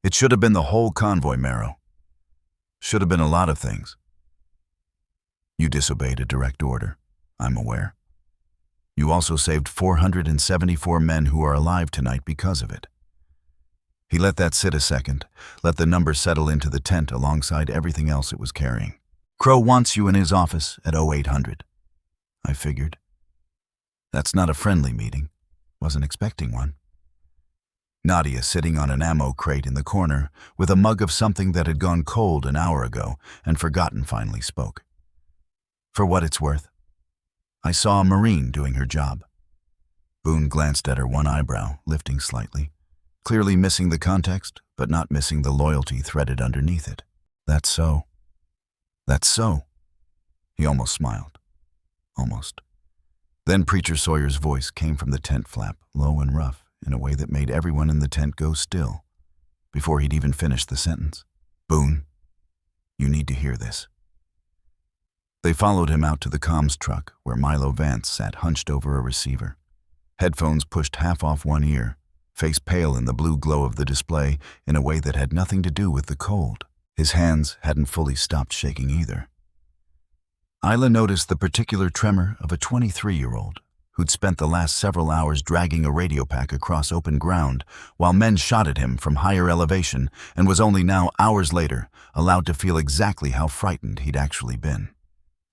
It should have been the whole convoy, Marrow. Should have been a lot of things. You disobeyed a direct order, I'm aware. You also saved 474 men who are alive tonight because of it. He let that sit a second, let the number settle into the tent alongside everything else it was carrying. Crow wants you in his office at 0800. I figured. That's not a friendly meeting. Wasn't expecting one. Nadia, sitting on an ammo crate in the corner, with a mug of something that had gone cold an hour ago and forgotten, finally spoke. For what it's worth, I saw a Marine doing her job. Boone glanced at her, one eyebrow lifting slightly. clearly missing the context, but not missing the loyalty threaded underneath it. That's so. That's so. He almost smiled. Almost. Then Preacher Sawyer's voice came from the tent flap, low and rough, in a way that made everyone in the tent go still, before he'd even finished the sentence. Boone, you need to hear this. They followed him out to the comms truck, where Milo Vance sat hunched over a receiver. Headphones pushed half off one ear, face pale in the blue glow of the display in a way that had nothing to do with the cold. His hands hadn't fully stopped shaking either. Isla noticed the particular tremor of a 23-year-old who'd spent the last several hours dragging a radio pack across open ground while men shot at him from higher elevation and was only now, hours later, allowed to feel exactly how frightened he'd actually been.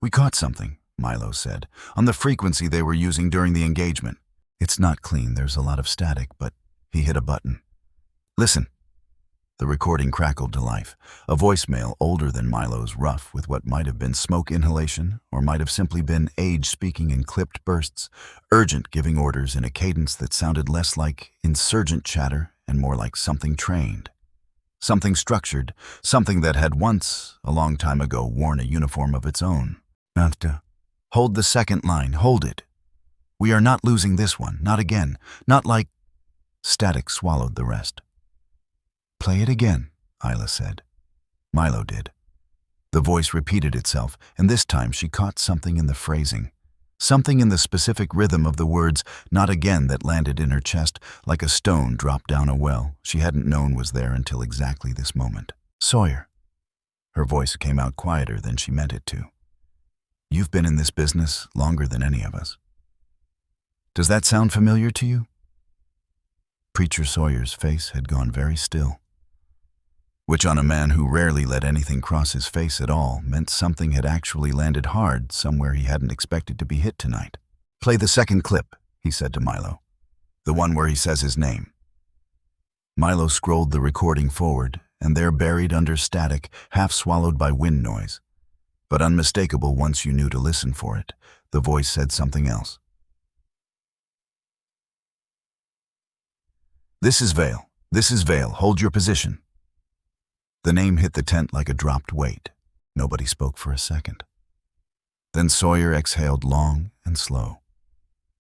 "We caught something," Milo said, "on the frequency they were using during the engagement. It's not clean, there's a lot of static, but..." He hit a button. "Listen." The recording crackled to life, a voicemail older than Milo's, rough with what might have been smoke inhalation or might have simply been age speaking in clipped bursts, urgent, giving orders in a cadence that sounded less like insurgent chatter and more like something trained. Something structured, something that had once, a long time ago, worn a uniform of its own. "Hold the second line, hold it. We are not losing this one, not again, not like..." Static swallowed the rest. "Play it again," Isla said. Milo did. The voice repeated itself, and this time she caught something in the phrasing, something in the specific rhythm of the words "not again" that landed in her chest like a stone dropped down a well she hadn't known was there until exactly this moment. "Sawyer." Her voice came out quieter than she meant it to. "You've been in this business longer than any of us. Does that sound familiar to you?" Preacher Sawyer's face had gone very still, which on a man who rarely let anything cross his face at all meant something had actually landed hard somewhere he hadn't expected to be hit tonight. "Play the second clip," he said to Milo. "The one where he says his name." Milo scrolled the recording forward, and there, buried under static, half swallowed by wind noise, but unmistakable once you knew to listen for it, the voice said something else. "This is Vale. This is Vale. Hold your position." The name hit the tent like a dropped weight. Nobody spoke for a second. Then Sawyer exhaled long and slow.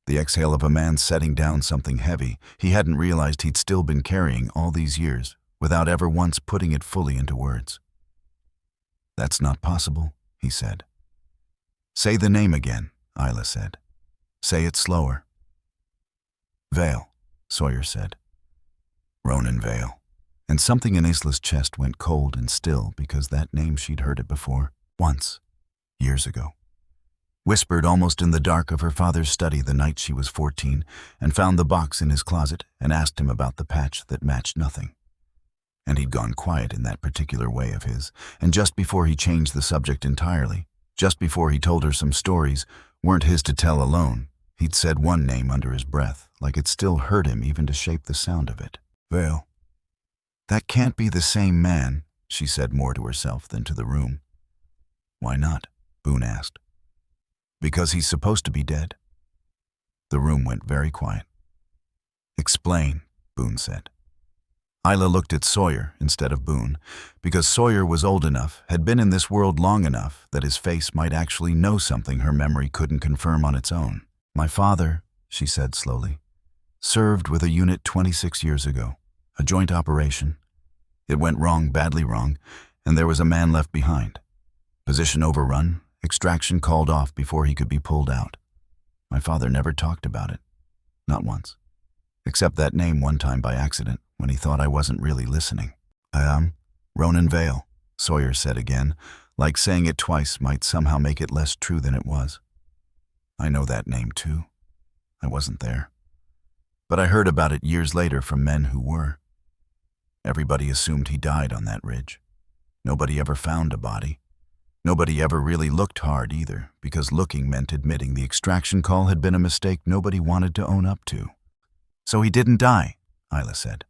The exhale of a man setting down something heavy he hadn't realized he'd still been carrying all these years, without ever once putting it fully into words. "That's not possible," he said. "Say the name again," Isla said. "Say it slower." "Vale," Sawyer said. Ronan Vale. And something in Isla's chest went cold and still because that name she'd heard it before, once, years ago. Whispered almost in the dark of her father's study the night she was 14 and found the box in his closet and asked him about the patch that matched nothing. And he'd gone quiet in that particular way of his, and just before he changed the subject entirely, just before he told her some stories weren't his to tell alone, he'd said one name under his breath, like it still hurt him even to shape the sound of it. "Vale. That can't be the same man," she said more to herself than to the room. "Why not?" Boone asked. "Because he's supposed to be dead." The room went very quiet. "Explain," Boone said. Isla looked at Sawyer instead of Boone, because Sawyer was old enough, had been in this world long enough, that his face might actually know something her memory couldn't confirm on its own. "My father," she said slowly, "served with a unit 26 years ago. A joint operation. It went wrong, badly wrong, and there was a man left behind. Position overrun, extraction called off before he could be pulled out. My father never talked about it. Not once. Except that name one time by accident, when he thought I wasn't really listening." Ronan Vale," Sawyer said again, like saying it twice might somehow make it less true than it was. "I know that name too. I wasn't there. But I heard about it years later from men who were. Everybody assumed he died on that ridge. Nobody ever found a body. Nobody ever really looked hard either, because looking meant admitting the extraction call had been a mistake nobody wanted to own up to." "So he didn't die," Isla said.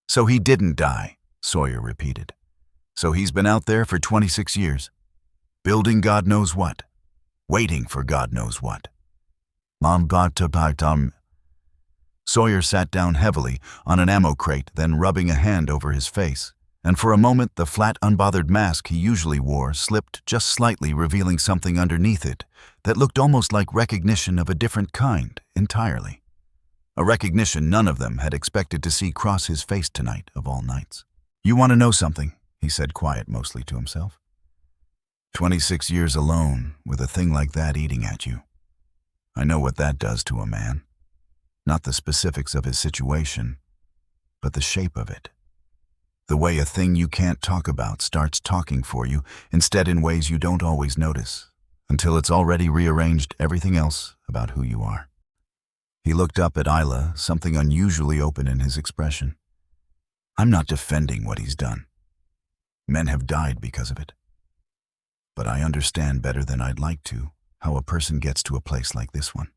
"So he didn't die," Sawyer repeated. "So he's been out there for 26 years. Building God knows what. Waiting for God knows what. Sawyer sat down heavily on an ammo crate, then rubbing a hand over his face, and for a moment the flat, unbothered mask he usually wore slipped just slightly, revealing something underneath it that looked almost like recognition of a different kind entirely. A recognition none of them had expected to see cross his face tonight of all nights. "You want to know something?" he said, quiet mostly to himself. 26 years alone with a thing like that eating at you. I know what that does to a man. Not the specifics of his situation, but the shape of it. The way a thing you can't talk about starts talking for you, instead in ways you don't always notice, until it's already rearranged everything else about who you are. He looked up at Isla, something unusually open in his expression. "I'm not defending what he's done. Men have died because of it. But I understand better than I'd like to how a person gets to a place like this one."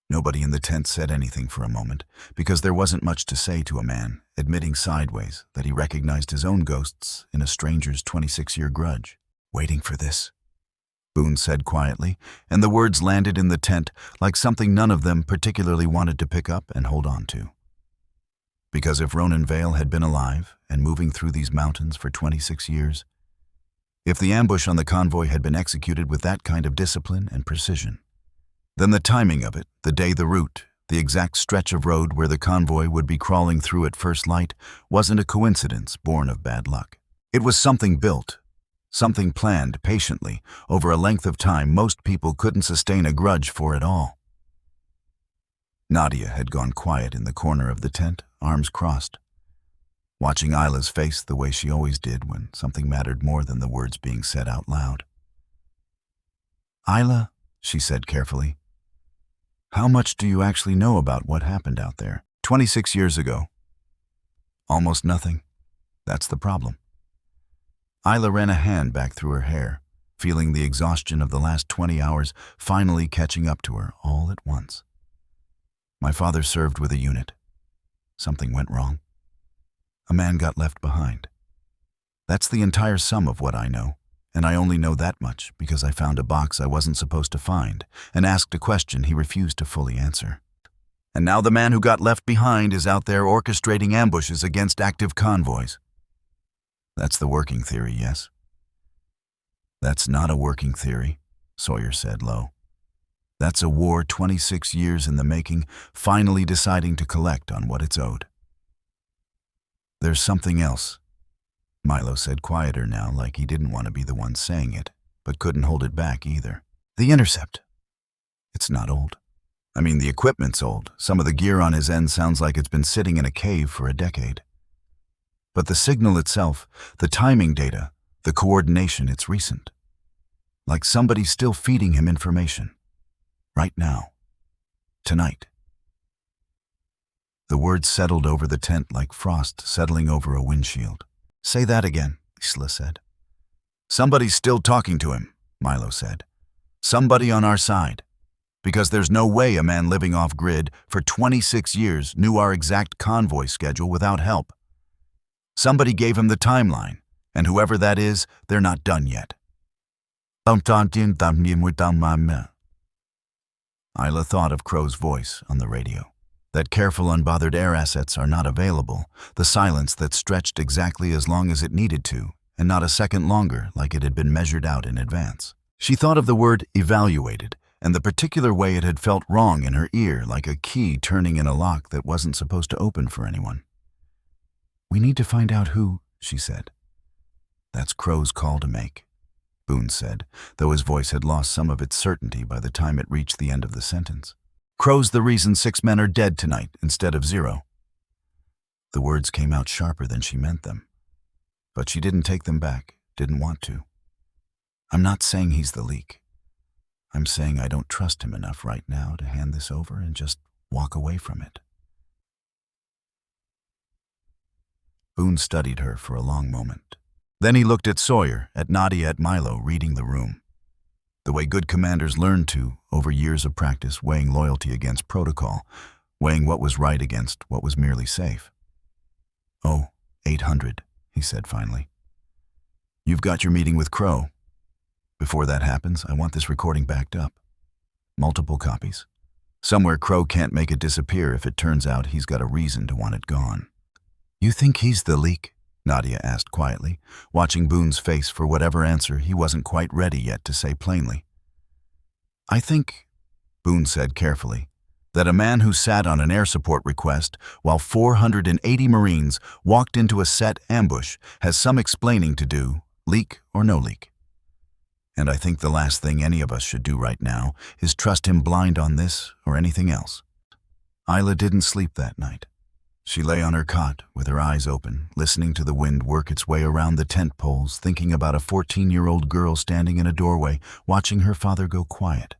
Nobody in the tent said anything for a moment, because there wasn't much to say to a man admitting sideways that he recognized his own ghosts in a stranger's 26-year grudge. "Waiting for this," Boone said quietly, and the words landed in the tent like something none of them particularly wanted to pick up and hold on to. Because if Ronan Vale had been alive and moving through these mountains for 26 years, if the ambush on the convoy had been executed with that kind of discipline and precision, then the timing of it, the day, the route, the exact stretch of road where the convoy would be crawling through at first light wasn't a coincidence born of bad luck. It was something built, something planned patiently over a length of time most people couldn't sustain a grudge for at all. Nadia had gone quiet in the corner of the tent, arms crossed, watching Isla's face the way she always did when something mattered more than the words being said out loud. "Isla," she said carefully, "how much do you actually know about what happened out there 26 years ago?" "Almost nothing. That's the problem." Isla ran a hand back through her hair, feeling the exhaustion of the last 20 hours finally catching up to her all at once. "My father served with a unit. Something went wrong. A man got left behind. That's the entire sum of what I know, and I only know that much because I found a box I wasn't supposed to find and asked a question he refused to fully answer. And now the man who got left behind is out there orchestrating ambushes against active convoys. That's the working theory, yes?" "That's not a working theory," Sawyer said low. "That's a war 26 years in the making, finally deciding to collect on what it's owed." "There's something else," Milo said quieter now, like he didn't want to be the one saying it, but couldn't hold it back either. "The intercept. It's not old. I mean, the equipment's old. Some of the gear on his end sounds like it's been sitting in a cave for a decade. But the signal itself, the timing data, the coordination, it's recent. Like somebody's still feeding him information. Right now. Tonight." The words settled over the tent like frost settling over a windshield. "Say that again," Isla said. "Somebody's still talking to him," Milo said. "Somebody on our side. Because there's no way a man living off-grid for 26 years knew our exact convoy schedule without help. Somebody gave him the timeline, and whoever that is, they're not done yet." Isla thought of Crow's voice on the radio. That careful, unbothered air assets are not available, the silence that stretched exactly as long as it needed to, and not a second longer like it had been measured out in advance. She thought of the word evaluated, and the particular way it had felt wrong in her ear, like a key turning in a lock that wasn't supposed to open for anyone. "We need to find out who," she said. "That's Crow's call to make," Boone said, though his voice had lost some of its certainty by the time it reached the end of the sentence. "Crow's the reason 6 men are dead tonight instead of 0. The words came out sharper than she meant them, but she didn't take them back, didn't want to. "I'm not saying he's the leak. I'm saying I don't trust him enough right now to hand this over and just walk away from it." Boone studied her for a long moment. Then he looked at Sawyer, at Nadia, at Milo, reading the room. The way good commanders learned to, over years of practice, weighing loyalty against protocol, weighing what was right against what was merely safe. "Oh, 800, he said finally. "You've got your meeting with Crow. Before that happens, I want this recording backed up. Multiple copies. Somewhere Crow can't make it disappear if it turns out he's got a reason to want it gone. You think he's the leak? Nadia asked quietly, watching Boone's face for whatever answer he wasn't quite ready yet to say plainly. I think, Boone said carefully, that a man who sat on an air support request while 480 Marines walked into a set ambush has some explaining to do, leak or no leak. And I think the last thing any of us should do right now is trust him blind on this or anything else. Isla didn't sleep that night. She lay on her cot with her eyes open, listening to the wind work its way around the tent poles, thinking about a 14-year-old girl standing in a doorway, watching her father go quiet.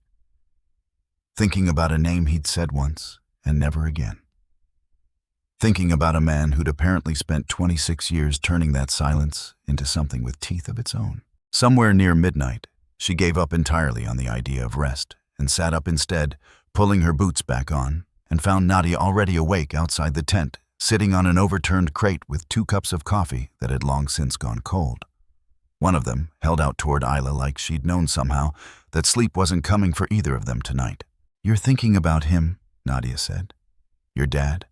Thinking about a name he'd said once and never again. Thinking about a man who'd apparently spent 26 years turning that silence into something with teeth of its own. Somewhere near midnight, she gave up entirely on the idea of rest and sat up instead, pulling her boots back on, and found Nadia already awake outside the tent, sitting on an overturned crate with 2 cups of coffee that had long since gone cold. One of them held out toward Isla like she'd known somehow that sleep wasn't coming for either of them tonight. You're thinking about him, Nadia said. Your dad.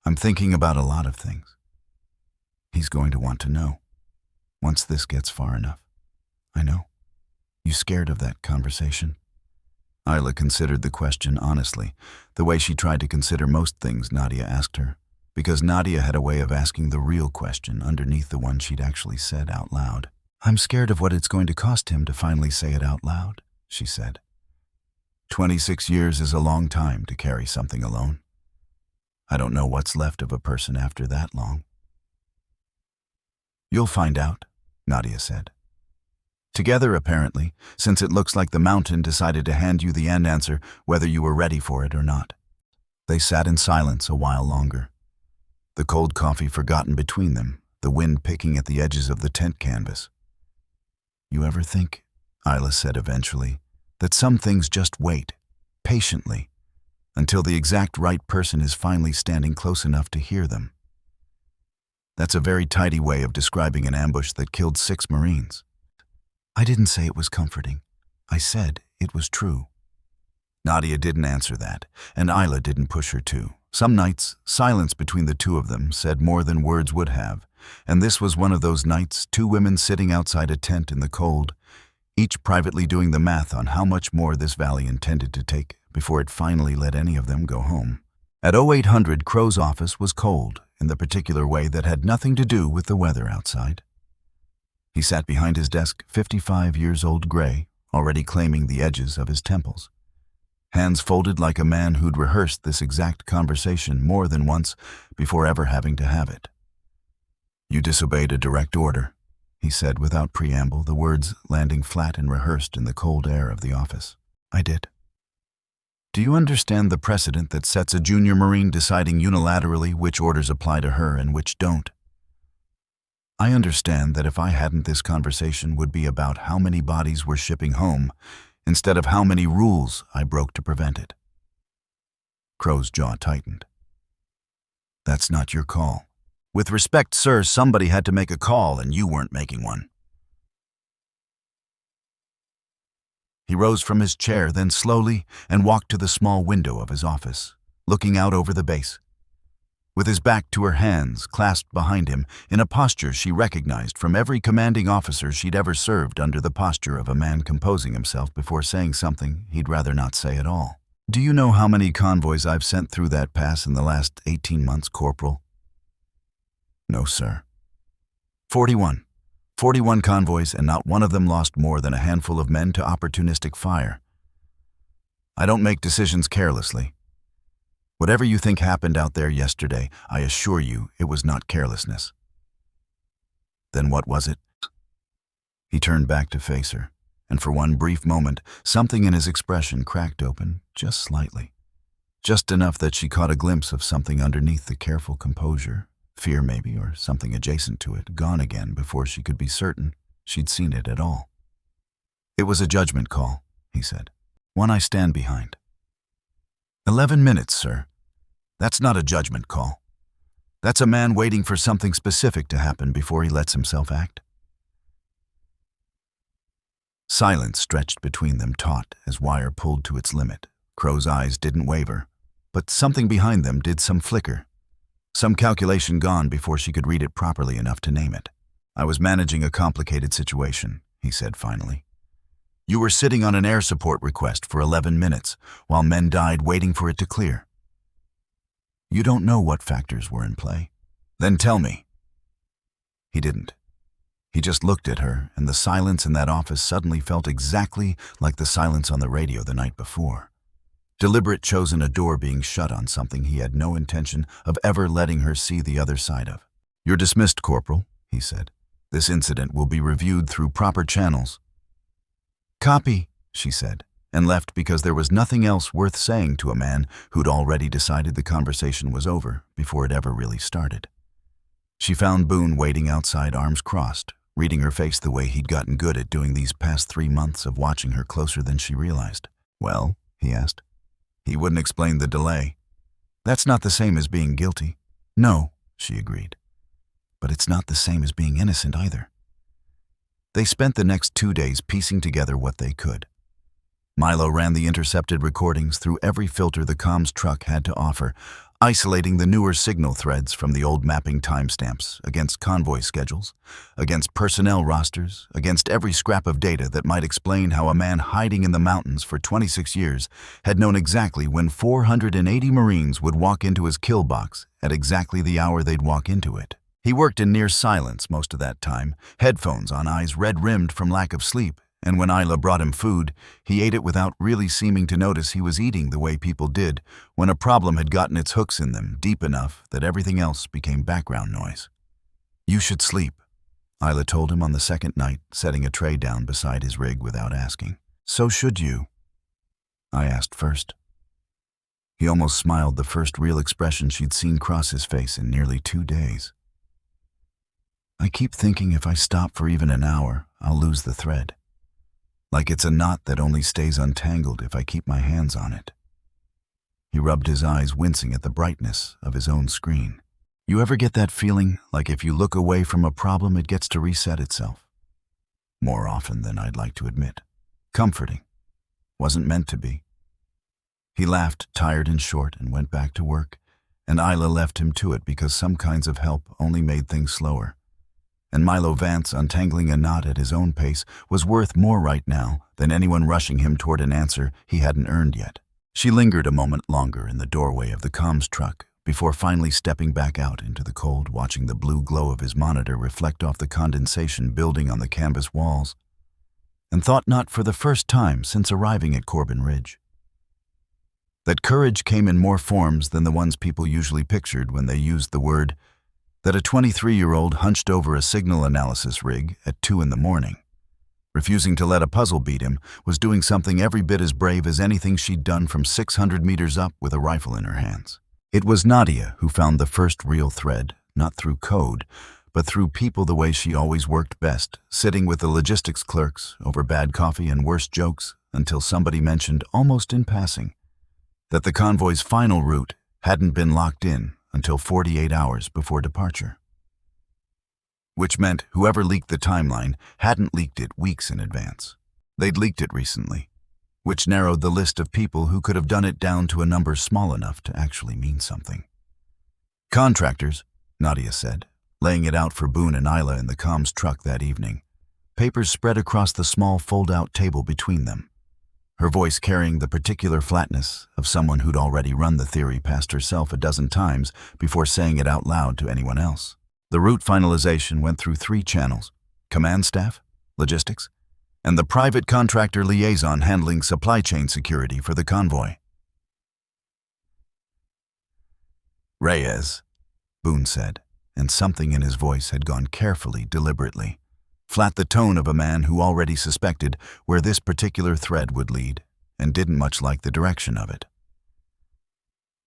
I'm thinking about a lot of things. He's going to want to know, once this gets far enough. I know. You scared of that conversation? Isla considered the question honestly, the way she tried to consider most things Nadia asked her, because Nadia had a way of asking the real question underneath the one she'd actually said out loud. I'm scared of what it's going to cost him to finally say it out loud, she said. 26 years is a long time to carry something alone. I don't know what's left of a person after that long. You'll find out, Nadia said. Together, apparently, since it looks like the mountain decided to hand you the end answer whether you were ready for it or not. They sat in silence a while longer, the cold coffee forgotten between them, the wind picking at the edges of the tent canvas. You ever think, Isla said eventually, that some things just wait, patiently, until the exact right person is finally standing close enough to hear them? That's a very tidy way of describing an ambush that killed 6 Marines. I didn't say it was comforting. I said it was true. Nadia didn't answer that, and Isla didn't push her to. Some nights, silence between the two of them said more than words would have, and this was one of those nights, 2 women sitting outside a tent in the cold, each privately doing the math on how much more this valley intended to take before it finally let any of them go home. At 0800, Crow's office was cold in the particular way that had nothing to do with the weather outside. He sat behind his desk, 55 years old gray, already claiming the edges of his temples. Hands folded like a man who'd rehearsed this exact conversation more than once before ever having to have it. You disobeyed a direct order, he said without preamble, the words landing flat and rehearsed in the cold air of the office. I did. Do you understand the precedent that sets a junior Marine deciding unilaterally which orders apply to her and which don't? I understand that if I hadn't, this conversation would be about how many bodies we're shipping home, instead of how many rules I broke to prevent it. Crow's jaw tightened. That's not your call. With respect, sir, somebody had to make a call and you weren't making one. He rose from his chair, then slowly, and walked to the small window of his office, looking out over the base. With his back to her hands clasped behind him, in a posture she recognized from every commanding officer she'd ever served, under the posture of a man composing himself before saying something he'd rather not say at all. Do you know how many convoys I've sent through that pass in the last 18 months, Corporal? No, sir. 41. 41 convoys, and not one of them lost more than a handful of men to opportunistic fire. I don't make decisions carelessly. Whatever you think happened out there yesterday, I assure you it was not carelessness. Then what was it? He turned back to face her, and for one brief moment, something in his expression cracked open, just slightly. Just enough that she caught a glimpse of something underneath the careful composure, fear maybe, or something adjacent to it, gone again before she could be certain she'd seen it at all. It was a judgment call, he said. One I stand behind. 11 minutes, sir. That's not a judgment call. That's a man waiting for something specific to happen before he lets himself act. Silence stretched between them, taut as wire pulled to its limit, Crow's eyes didn't waver, but something behind them did some flicker. Some calculation gone before she could read it properly enough to name it. I was managing a complicated situation, he said finally. You were sitting on an air support request for 11 minutes, while men died waiting for it to clear. You don't know what factors were in play. Then tell me. He didn't. He just looked at her, and the silence in that office suddenly felt exactly like the silence on the radio the night before. Deliberate chosen a door being shut on something he had no intention of ever letting her see the other side of. You're dismissed, Corporal, he said. This incident will be reviewed through proper channels. Copy, she said, and left because there was nothing else worth saying to a man who'd already decided the conversation was over before it ever really started. She found Boone waiting outside, arms crossed, reading her face the way he'd gotten good at doing these past 3 months of watching her closer than she realized. Well, he asked. He wouldn't explain the delay. That's not the same as being guilty. No, she agreed. But it's not the same as being innocent either. They spent the next 2 days piecing together what they could. Milo ran the intercepted recordings through every filter the comms truck had to offer, isolating the newer signal threads from the old mapping timestamps against convoy schedules, against personnel rosters, against every scrap of data that might explain how a man hiding in the mountains for 26 years had known exactly when 480 Marines would walk into his kill box at exactly the hour they'd walk into it. He worked in near silence most of that time, headphones on, eyes red-rimmed from lack of sleep, and when Isla brought him food, he ate it without really seeming to notice he was eating the way people did when a problem had gotten its hooks in them deep enough that everything else became background noise. You should sleep, Isla told him on the second night, setting a tray down beside his rig without asking. So should you, I asked first. He almost smiled, the first real expression she'd seen cross his face in nearly 2 days. I keep thinking if I stop for even an hour, I'll lose the thread. Like it's a knot that only stays untangled if I keep my hands on it. He rubbed his eyes, wincing at the brightness of his own screen. You ever get that feeling like if you look away from a problem, it gets to reset itself? More often than I'd like to admit. Comforting. Wasn't meant to be. He laughed, tired and short, and went back to work, and Isla left him to it because some kinds of help only made things slower. And Milo Vance untangling a knot at his own pace was worth more right now than anyone rushing him toward an answer he hadn't earned yet. She lingered a moment longer in the doorway of the comms truck before finally stepping back out into the cold, watching the blue glow of his monitor reflect off the condensation building on the canvas walls, and thought not for the first time since arriving at Corbin Ridge. That courage came in more forms than the ones people usually pictured when they used the word, that a 23-year-old hunched over a signal analysis rig at 2 in the morning, refusing to let a puzzle beat him, was doing something every bit as brave as anything she'd done from 600 meters up with a rifle in her hands. It was Nadia who found the first real thread, not through code, but through people the way she always worked best, sitting with the logistics clerks over bad coffee and worse jokes until somebody mentioned, almost in passing, that the convoy's final route hadn't been locked in until 48 hours before departure. Which meant whoever leaked the timeline hadn't leaked it weeks in advance. They'd leaked it recently, which narrowed the list of people who could have done it down to a number small enough to actually mean something. Contractors, Nadia said, laying it out for Boone and Isla in the comms truck that evening, papers spread across the small fold-out table between them, her voice carrying the particular flatness of someone who'd already run the theory past herself a dozen times before saying it out loud to anyone else. The route finalization went through 3 channels: command staff, logistics, and the private contractor liaison handling supply chain security for the convoy. Reyes, Boone said, and something in his voice had gone carefully, deliberately. Flat the tone of a man who already suspected where this particular thread would lead, and didn't much like the direction of it.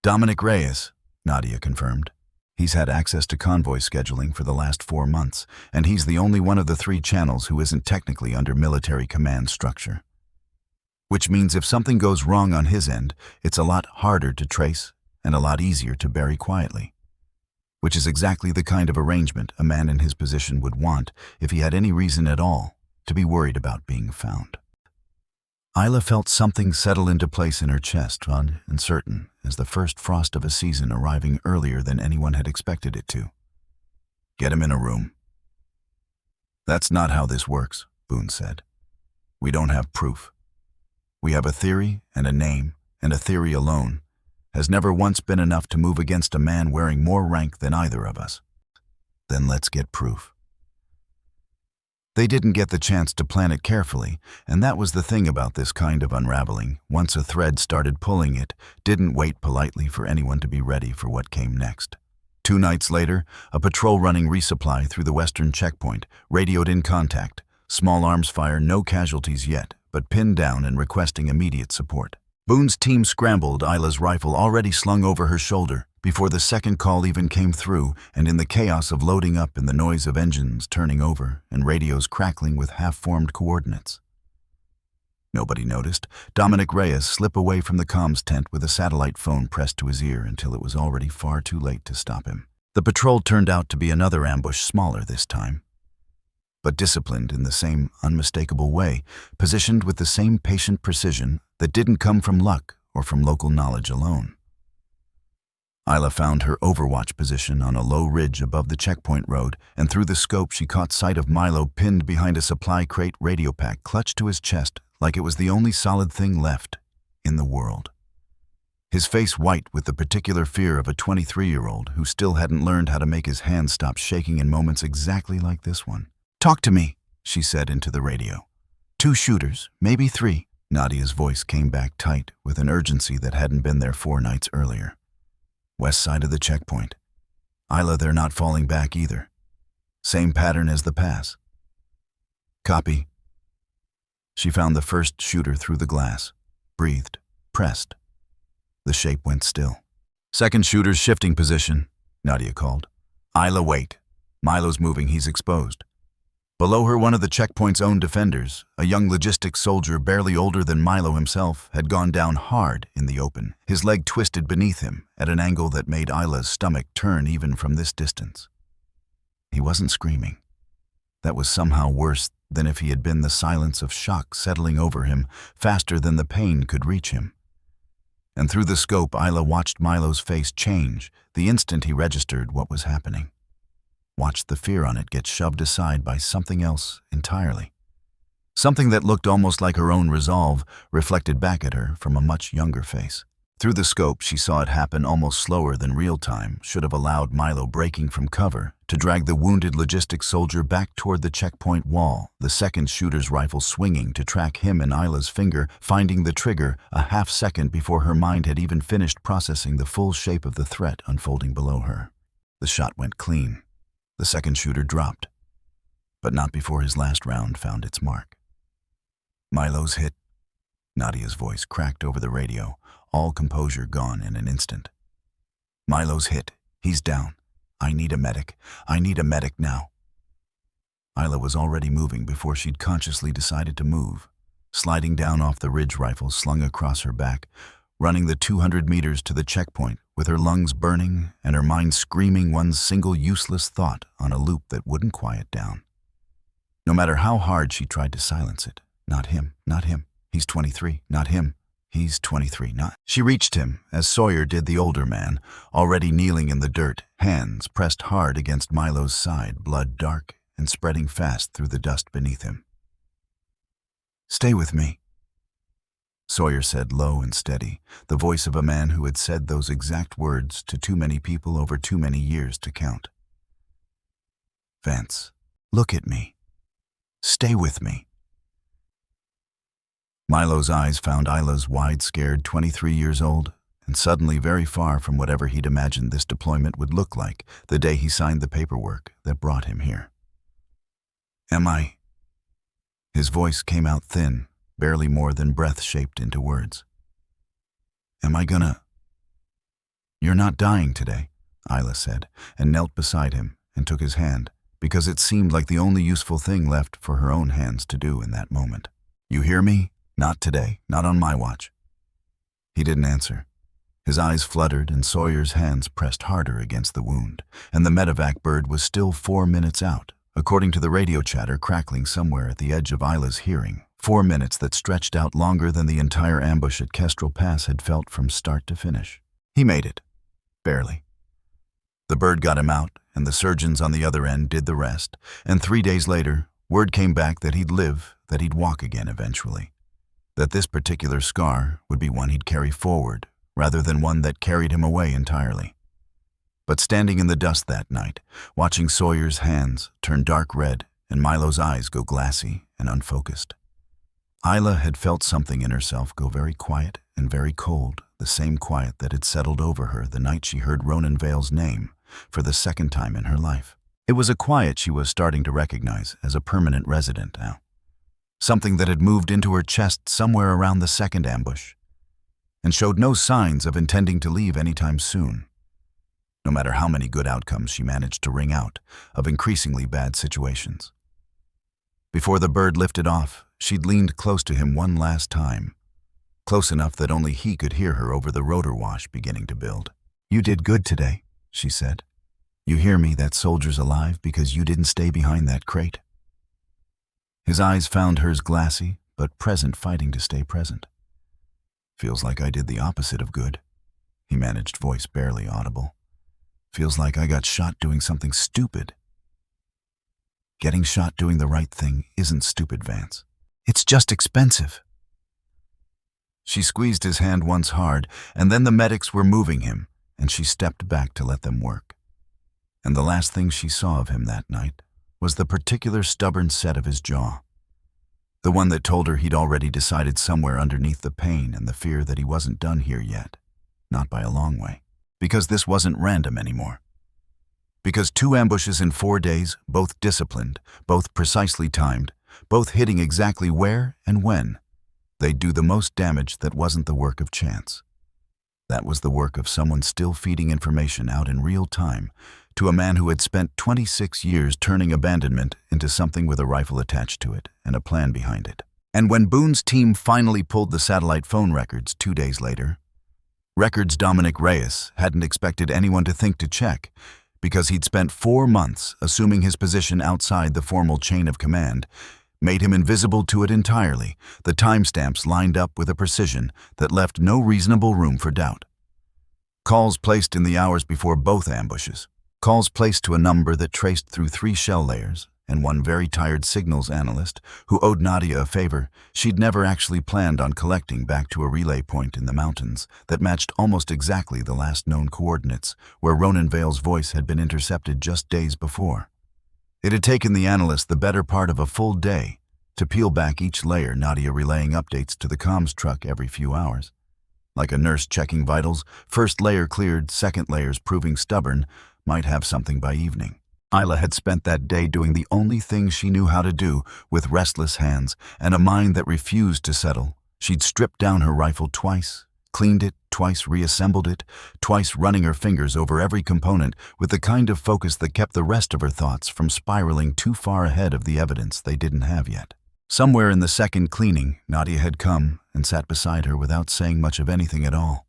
Dominic Reyes, Nadia confirmed. He's had access to convoy scheduling for the last 4 months, and he's the only one of the 3 channels who isn't technically under military command structure. Which means if something goes wrong on his end, it's a lot harder to trace and a lot easier to bury quietly. Which is exactly the kind of arrangement a man in his position would want if he had any reason at all to be worried about being found. Isla felt something settle into place in her chest, uncertain as the first frost of a season arriving earlier than anyone had expected it to. "Get him in a room." "That's not how this works," Boone said. "We don't have proof. We have a theory and a name, and a theory alone has never once been enough to move against a man wearing more rank than either of us. Then let's get proof." They didn't get the chance to plan it carefully, and that was the thing about this kind of unraveling. Once a thread started pulling, it didn't wait politely for anyone to be ready for what came next. 2 nights later, a patrol running resupply through the western checkpoint radioed in contact. Small arms fire, no casualties yet, but pinned down and requesting immediate support. Boone's team scrambled, Isla's rifle already slung over her shoulder, before the second call even came through, and in the chaos of loading up and the noise of engines turning over and radios crackling with half-formed coordinates. Nobody noticed Dominic Reyes slip away from the comms tent with a satellite phone pressed to his ear until it was already far too late to stop him. The patrol turned out to be another ambush, smaller this time, but disciplined in the same unmistakable way, positioned with the same patient precision that didn't come from luck or from local knowledge alone. Isla found her overwatch position on a low ridge above the checkpoint road, and through the scope she caught sight of Milo pinned behind a supply crate radio pack clutched to his chest like it was the only solid thing left in the world. His face white with the particular fear of a 23-year-old who still hadn't learned how to make his hands stop shaking in moments exactly like this one. "Talk to me," she said into the radio. "2 shooters, maybe 3. Nadia's voice came back tight with an urgency that hadn't been there 4 nights earlier. "West side of the checkpoint. Isla, they're not falling back either. Same pattern as the pass." "Copy." She found the first shooter through the glass, breathed, pressed. The shape went still. "Second shooter's shifting position," Nadia called. "Isla, wait. Milo's moving, he's exposed." Below her, one of the checkpoint's own defenders, a young logistics soldier barely older than Milo himself, had gone down hard in the open, his leg twisted beneath him at an angle that made Isla's stomach turn even from this distance. He wasn't screaming. That was somehow worse than if he had been the silence of shock settling over him faster than the pain could reach him. And through the scope, Isla watched Milo's face change the instant he registered what was happening. Watched the fear on it get shoved aside by something else entirely. Something that looked almost like her own resolve, reflected back at her from a much younger face. Through the scope, she saw it happen almost slower than real time should have allowed Milo breaking from cover to drag the wounded logistics soldier back toward the checkpoint wall, the second shooter's rifle swinging to track him and Isla's finger, finding the trigger a half second before her mind had even finished processing the full shape of the threat unfolding below her. The shot went clean. The second shooter dropped, but not before his last round found its mark. "Milo's hit." Nadia's voice cracked over the radio, all composure gone in an instant. "Milo's hit. He's down. I need a medic. I need a medic now." Isla was already moving before she'd consciously decided to move, sliding down off the ridge rifle slung across her back, running the 200 meters to the checkpoint with her lungs burning and her mind screaming one single useless thought on a loop that wouldn't quiet down. No matter how hard she tried to silence it, not him, not him. He's 23, not him. He's 23, not. She reached him as Sawyer did the older man, already kneeling in the dirt, hands pressed hard against Milo's side, blood dark and spreading fast through the dust beneath him. "Stay with me," Sawyer said low and steady, the voice of a man who had said those exact words to too many people over too many years to count. "Vance, look at me. Stay with me." Milo's eyes found Isla's wide, scared 23 years old, and suddenly very far from whatever he'd imagined this deployment would look like the day he signed the paperwork that brought him here. "Am I?" His voice came out thin, barely more than breath shaped into words. "Am I gonna?" "You're not dying today," Isla said, and knelt beside him and took his hand, because it seemed like the only useful thing left for her own hands to do in that moment. "You hear me? Not today, not on my watch." He didn't answer. His eyes fluttered and Sawyer's hands pressed harder against the wound, and the medevac bird was still 4 minutes out, according to the radio chatter crackling somewhere at the edge of Isla's hearing. 4 minutes that stretched out longer than the entire ambush at Kestrel Pass had felt from start to finish. He made it. Barely. The bird got him out, and the surgeons on the other end did the rest, and 3 days later, word came back that he'd live, that he'd walk again eventually. That this particular scar would be one he'd carry forward, rather than one that carried him away entirely. But standing in the dust that night, watching Sawyer's hands turn dark red and Milo's eyes go glassy and unfocused, Isla had felt something in herself go very quiet and very cold, the same quiet that had settled over her the night she heard Ronan Vale's name for the second time in her life. It was a quiet she was starting to recognize as a permanent resident now. Something that had moved into her chest somewhere around the second ambush, and showed no signs of intending to leave anytime soon, no matter how many good outcomes she managed to wring out of increasingly bad situations. Before the bird lifted off, she'd leaned close to him one last time, close enough that only he could hear her over the rotor wash beginning to build. "You did good today," she said. "You hear me, that soldier's alive because you didn't stay behind that crate." His eyes found hers glassy, but present, fighting to stay present. "Feels like I did the opposite of good," he managed, voice barely audible. "Feels like I got shot doing something stupid." "Getting shot doing the right thing isn't stupid, Vance. It's just expensive." She squeezed his hand once hard, and then the medics were moving him, and she stepped back to let them work. And the last thing she saw of him that night was the particular stubborn set of his jaw. The one that told her he'd already decided somewhere underneath the pain and the fear that he wasn't done here yet, not by a long way. Because this wasn't random anymore. Because 2 ambushes in 4 days, both disciplined, both precisely timed, both hitting exactly where and when, they'd do the most damage that wasn't the work of chance. That was the work of someone still feeding information out in real time to a man who had spent 26 years turning abandonment into something with a rifle attached to it and a plan behind it. And when Boone's team finally pulled the satellite phone records 2 days later, records Dominic Reyes hadn't expected anyone to think to check, because he'd spent 4 months assuming his position outside the formal chain of command, made him invisible to it entirely, the timestamps lined up with a precision that left no reasonable room for doubt. Calls placed in the hours before both ambushes. Calls placed to a number that traced through 3 shell layers, and one very tired signals analyst who owed Nadia a favor she'd never actually planned on collecting back to a relay point in the mountains that matched almost exactly the last known coordinates where Ronan Vale's voice had been intercepted just days before. It had taken the analyst the better part of a full day to peel back each layer, Nadia relaying updates to the comms truck every few hours. Like a nurse checking vitals, first layer cleared, second layers proving stubborn, might have something by evening. Isla had spent that day doing the only thing she knew how to do, with restless hands and a mind that refused to settle. She'd stripped down her rifle twice, cleaned it, twice reassembled it, twice running her fingers over every component with the kind of focus that kept the rest of her thoughts from spiraling too far ahead of the evidence they didn't have yet. Somewhere in the second cleaning, Nadia had come and sat beside her without saying much of anything at all,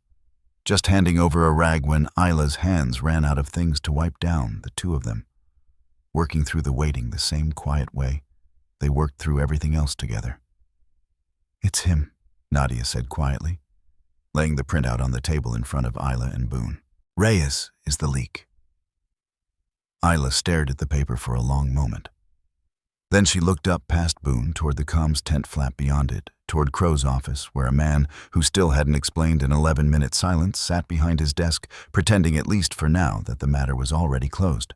just handing over a rag when Isla's hands ran out of things to wipe down, the two of them, working through the waiting the same quiet way they worked through everything else together. "It's him," Nadia said quietly, laying the printout on the table in front of Isla and Boone. "Reyes is the leak." Isla stared at the paper for a long moment. Then she looked up past Boone toward the comms tent flap beyond it, toward Crow's office, where a man who still hadn't explained in 11-minute silence sat behind his desk, pretending at least for now that the matter was already closed.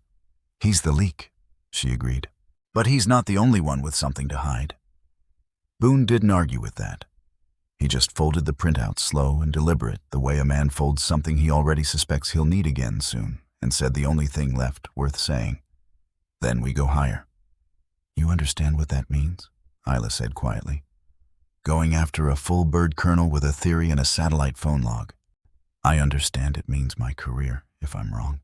"He's the leak," she agreed. "But he's not the only one with something to hide." Boone didn't argue with that. He just folded the printout slow and deliberate, the way a man folds something he already suspects he'll need again soon, and said the only thing left worth saying. "Then we go higher." "You understand what that means?" Isla said quietly. "Going after a full bird colonel with a theory and a satellite phone log. I understand it means my career, if I'm wrong."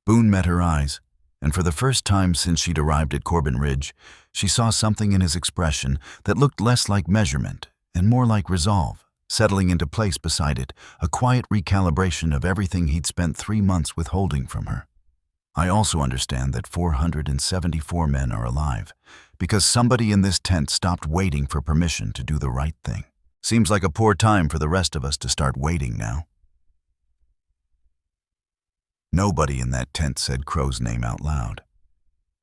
Boone met her eyes, and for the first time since she'd arrived at Corbin Ridge, she saw something in his expression that looked less like measurement and more like resolve, settling into place beside it, a quiet recalibration of everything he'd spent 3 months withholding from her. "I also understand that 474 men are alive, because somebody in this tent stopped waiting for permission to do the right thing. Seems like a poor time for the rest of us to start waiting now. Nobody in that tent said Crow's name out loud.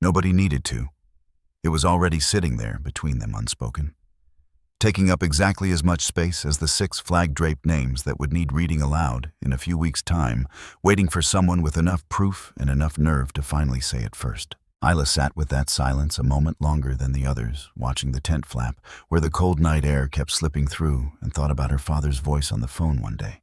Nobody needed to. It was already sitting there between them unspoken, taking up exactly as much space as the 6 flag-draped names that would need reading aloud in a few weeks' time, waiting for someone with enough proof and enough nerve to finally say it first. Isla sat with that silence a moment longer than the others, watching the tent flap, where the cold night air kept slipping through, and thought about her father's voice on the phone one day.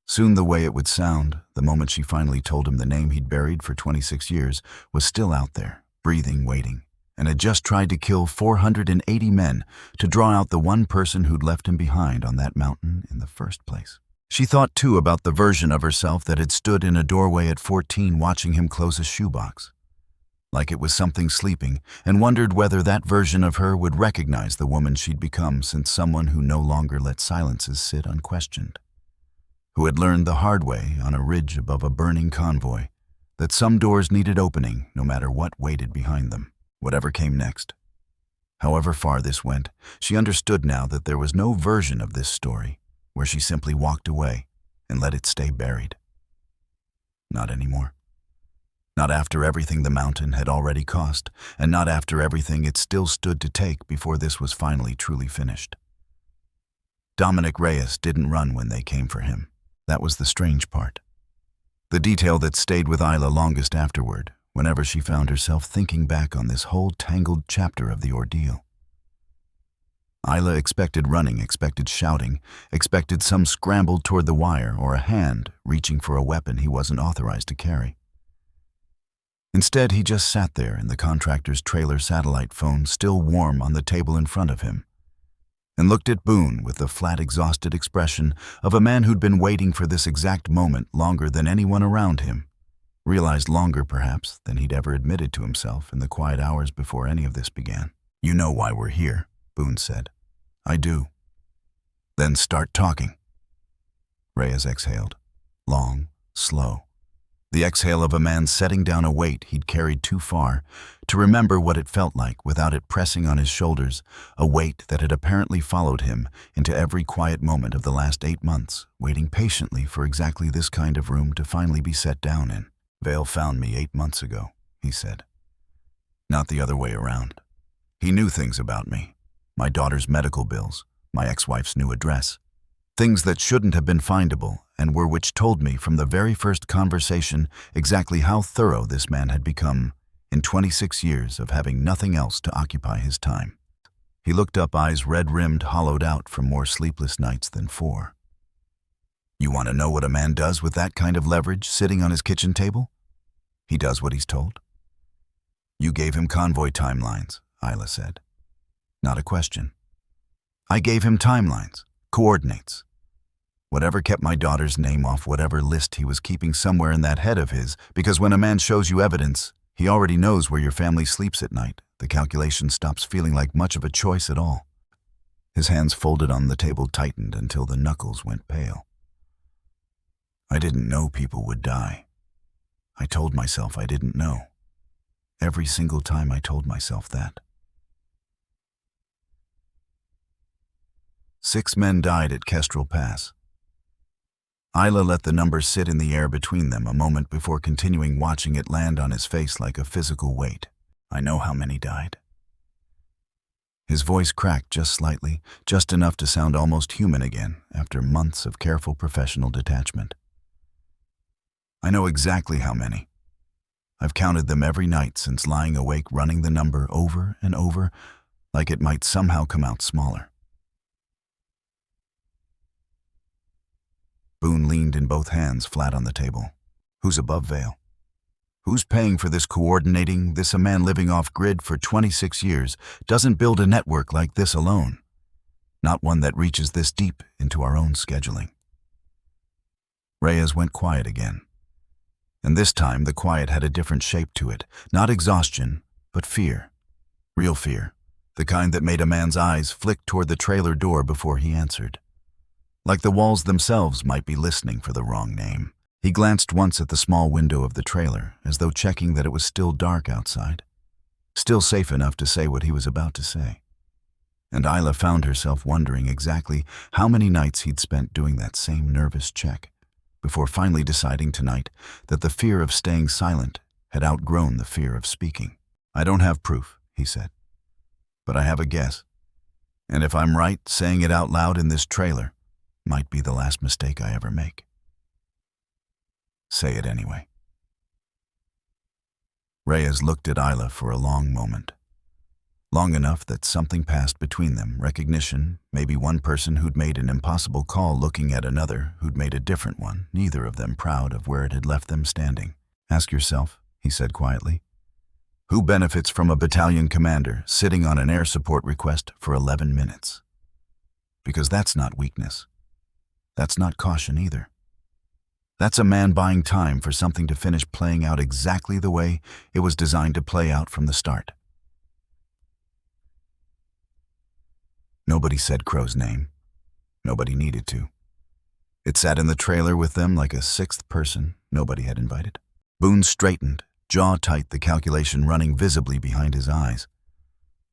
Soon the way it would sound, the moment she finally told him the name he'd buried for 26 years, was still out there, breathing, waiting, and had just tried to kill 480 men to draw out the one person who'd left him behind on that mountain in the first place. She thought too about the version of herself that had stood in a doorway at 14 watching him close a shoebox, like it was something sleeping, and wondered whether that version of her would recognize the woman she'd become since someone who no longer let silences sit unquestioned, who had learned the hard way on a ridge above a burning convoy that some doors needed opening no matter what waited behind them, whatever came next. However far this went, she understood now that there was no version of this story where she simply walked away and let it stay buried. Not anymore. Not after everything the mountain had already cost, and not after everything it still stood to take before this was finally truly finished. Dominic Reyes didn't run when they came for him. That was the strange part. The detail that stayed with Isla longest afterward, whenever she found herself thinking back on this whole tangled chapter of the ordeal. Isla expected running, expected shouting, expected some scramble toward the wire or a hand reaching for a weapon he wasn't authorized to carry. Instead, he just sat there in the contractor's trailer satellite phone still warm on the table in front of him, and looked at Boone with the flat, exhausted expression of a man who'd been waiting for this exact moment longer than anyone around him, realized longer perhaps than he'd ever admitted to himself in the quiet hours before any of this began. "You know why we're here," Boone said. "I do." "Then start talking." Reyes exhaled, long, slow. The exhale of a man setting down a weight he'd carried too far to remember what it felt like without it pressing on his shoulders, a weight that had apparently followed him into every quiet moment of the last 8 months, waiting patiently for exactly this kind of room to finally be set down in. "Vale found me 8 months ago," he said. "Not the other way around. He knew things about me, my daughter's medical bills, my ex-wife's new address, things that shouldn't have been findable and were which told me from the very first conversation exactly how thorough this man had become in 26 years of having nothing else to occupy his time." He looked up, eyes red-rimmed, hollowed out from more sleepless nights than 4. "You want to know what a man does with that kind of leverage sitting on his kitchen table? He does what he's told." "You gave him convoy timelines," Isla said. Not a question. "I gave him timelines, coordinates. Whatever kept my daughter's name off whatever list he was keeping somewhere in that head of his, because when a man shows you evidence, he already knows where your family sleeps at night. The calculation stops feeling like much of a choice at all." His hands folded on the table tightened until the knuckles went pale. "I didn't know people would die. I told myself I didn't know. Every single time I told myself that." 6 men died at Kestrel Pass. Isla let the number sit in the air between them a moment before continuing, watching it land on his face like a physical weight. "I know how many died." His voice cracked just slightly, just enough to sound almost human again after months of careful professional detachment. "I know exactly how many. I've counted them every night since lying awake running the number over and over like it might somehow come out smaller." Boone leaned in both hands flat on the table. "Who's above Vale? Who's paying for this coordinating? This a man living off-grid for 26 years doesn't build a network like this alone. Not one that reaches this deep into our own scheduling." Reyes went quiet again. And this time the quiet had a different shape to it. Not exhaustion, but fear. Real fear. The kind that made a man's eyes flick toward the trailer door before he answered. Like the walls themselves might be listening for the wrong name. He glanced once at the small window of the trailer, as though checking that it was still dark outside. still safe enough to say what he was about to say. And Isla found herself wondering exactly how many nights he'd spent doing that same nervous check, before finally deciding tonight that the fear of staying silent had outgrown the fear of speaking. "I don't have proof," he said, "but I have a guess. And if I'm right, saying it out loud in this trailer might be the last mistake I ever make." "Say it anyway." Reyes looked at Isla for a long moment. Long enough that something passed between them, recognition, maybe one person who'd made an impossible call looking at another who'd made a different one, neither of them proud of where it had left them standing. "Ask yourself," he said quietly, "who benefits from a battalion commander sitting on an air support request for 11 minutes? Because that's not weakness. That's not caution either. That's a man buying time for something to finish playing out exactly the way it was designed to play out from the start." Nobody said Crow's name. Nobody needed to. It sat in the trailer with them like a sixth person nobody had invited. Boone straightened, jaw tight, the calculation running visibly behind his eyes.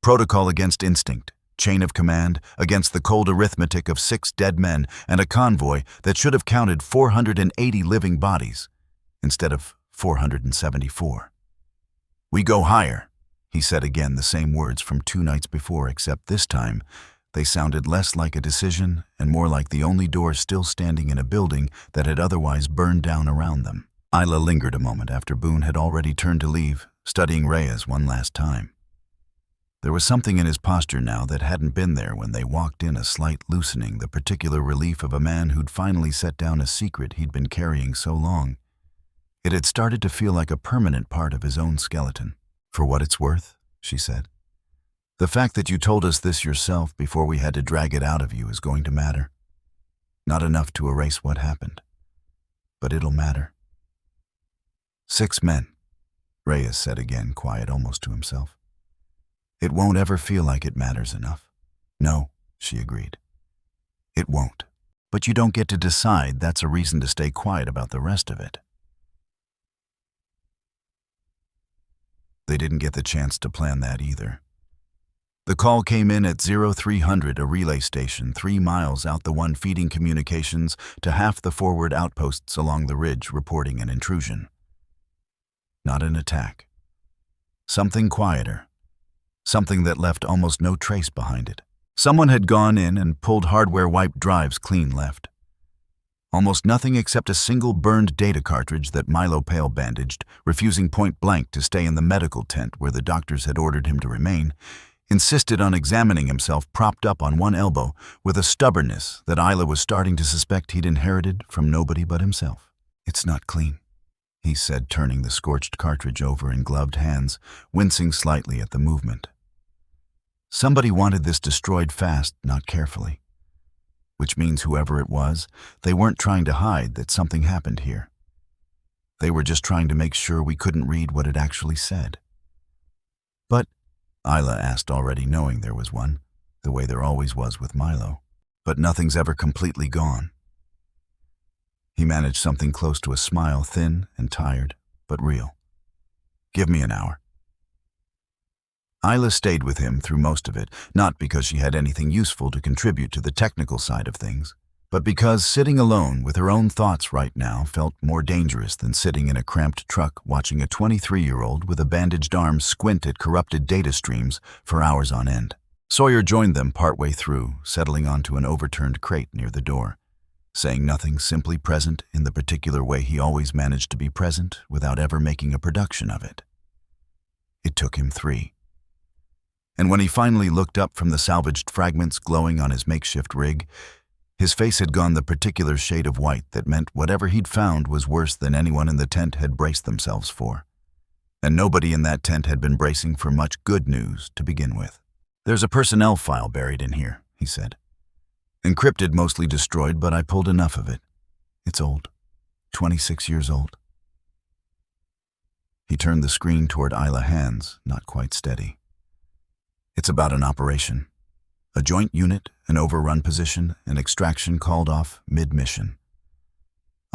Protocol against instinct, chain of command against the cold arithmetic of 6 dead men and a convoy that should have counted 480 living bodies instead of 474. "We go higher," he said again, the same words from 2 nights before, except this time they sounded less like a decision and more like the only door still standing in a building that had otherwise burned down around them. Isla lingered a moment after Boone had already turned to leave, studying Reyes one last time. There was something in his posture now that hadn't been there when they walked in, a slight loosening, the particular relief of a man who'd finally set down a secret he'd been carrying so long. It had started to feel like a permanent part of his own skeleton. "For what it's worth," she said, "the fact that you told us this yourself before we had to drag it out of you is going to matter. Not enough to erase what happened, but it'll matter." 6 men, Reyes said again, quiet almost to himself. "It won't ever feel like it matters enough." "No," she agreed. "It won't. But you don't get to decide that's a reason to stay quiet about the rest of it." They didn't get the chance to plan that either. The call came in at 0300, a relay station 3 miles out, the one feeding communications to half the forward outposts along the ridge, reporting an intrusion. Not an attack. Something quieter. Something that left almost no trace behind it. Someone had gone in and pulled hardware-wiped drives clean left. Almost nothing except a single burned data cartridge that Milo Pale bandaged, refusing point blank to stay in the medical tent where the doctors had ordered him to remain, insisted on examining himself propped up on one elbow with a stubbornness that Isla was starting to suspect he'd inherited from nobody but himself. "It's not clean," he said, turning the scorched cartridge over in gloved hands, wincing slightly at the movement. Somebody wanted this destroyed fast, not carefully. Which means whoever it was, they weren't trying to hide that something happened here. They were just trying to make sure we couldn't read what it actually said. "But," Isla asked, already knowing there was one, the way there always was with Milo, "but nothing's ever completely gone." He managed something close to a smile, thin and tired, but real. "Give me an hour." Isla stayed with him through most of it, not because she had anything useful to contribute to the technical side of things, but because sitting alone with her own thoughts right now felt more dangerous than sitting in a cramped truck watching a 23-year-old with a bandaged arm squint at corrupted data streams for hours on end. Sawyer joined them partway through, settling onto an overturned crate near the door, saying nothing, simply present in the particular way he always managed to be present without ever making a production of it. It took him 3. And when he finally looked up from the salvaged fragments glowing on his makeshift rig, his face had gone the particular shade of white that meant whatever he'd found was worse than anyone in the tent had braced themselves for. And nobody in that tent had been bracing for much good news to begin with. "There's a personnel file buried in here," he said. "Encrypted, mostly destroyed, but I pulled enough of it. It's old. 26 years old." He turned the screen toward Isla, hands not quite steady. "It's about an operation. A joint unit, an overrun position, an extraction called off mid-mission."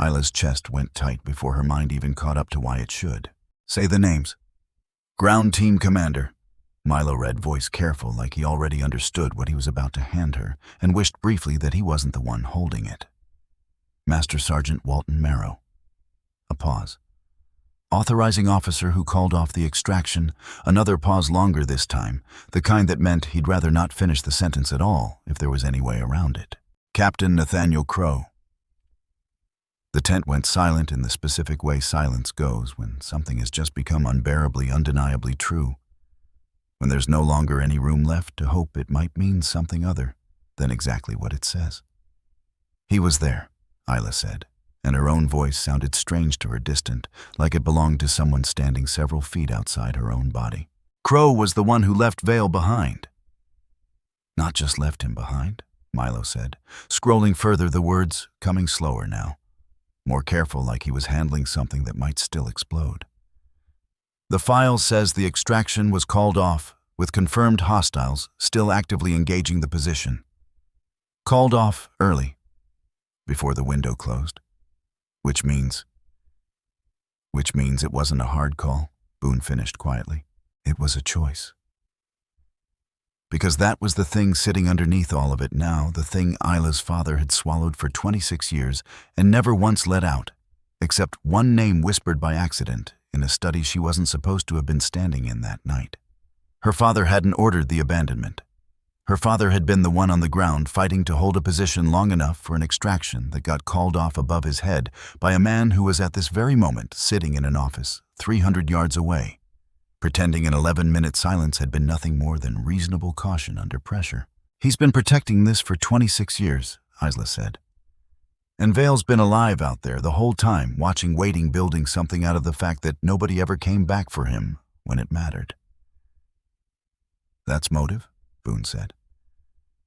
Isla's chest went tight before her mind even caught up to why it should. "Say the names." "Ground Team Commander, Milo read, voice careful, like he already understood what he was about to hand her, and wished briefly that he wasn't the one holding it. Master Sergeant Walton Marrow. A pause. Authorizing officer who called off the extraction. Another pause, longer this time, the kind that meant he'd rather not finish the sentence at all if there was any way around it. Captain Nathaniel Crow. The tent went silent in the specific way silence goes when something has just become unbearably, undeniably true. When there's no longer any room left to hope it might mean something other than exactly what it says. He was there, Isla said, and her own voice sounded strange to her, distant, like it belonged to someone standing several feet outside her own body. Crow was the one who left Vale behind. Not just left him behind, Milo said, scrolling further, the words coming slower now, more careful, like he was handling something that might still explode. The file says the extraction was called off, with confirmed hostiles still actively engaging the position. Called off early, before the window closed. Which means it wasn't a hard call, Boone finished quietly. It was a choice. Because that was the thing sitting underneath all of it now, the thing Isla's father had swallowed for 26 years and never once let out, except one name whispered by accident in a study she wasn't supposed to have been standing in that night. Her father hadn't ordered the abandonment. Her father had been the one on the ground fighting to hold a position long enough for an extraction that got called off above his head by a man who was at this very moment sitting in an office 300 yards away, pretending an 11-minute silence had been nothing more than reasonable caution under pressure. He's been protecting this for 26 years, Isla said. And Vale's been alive out there the whole time, watching, waiting, building something out of the fact that nobody ever came back for him when it mattered. That's motive, Boone said.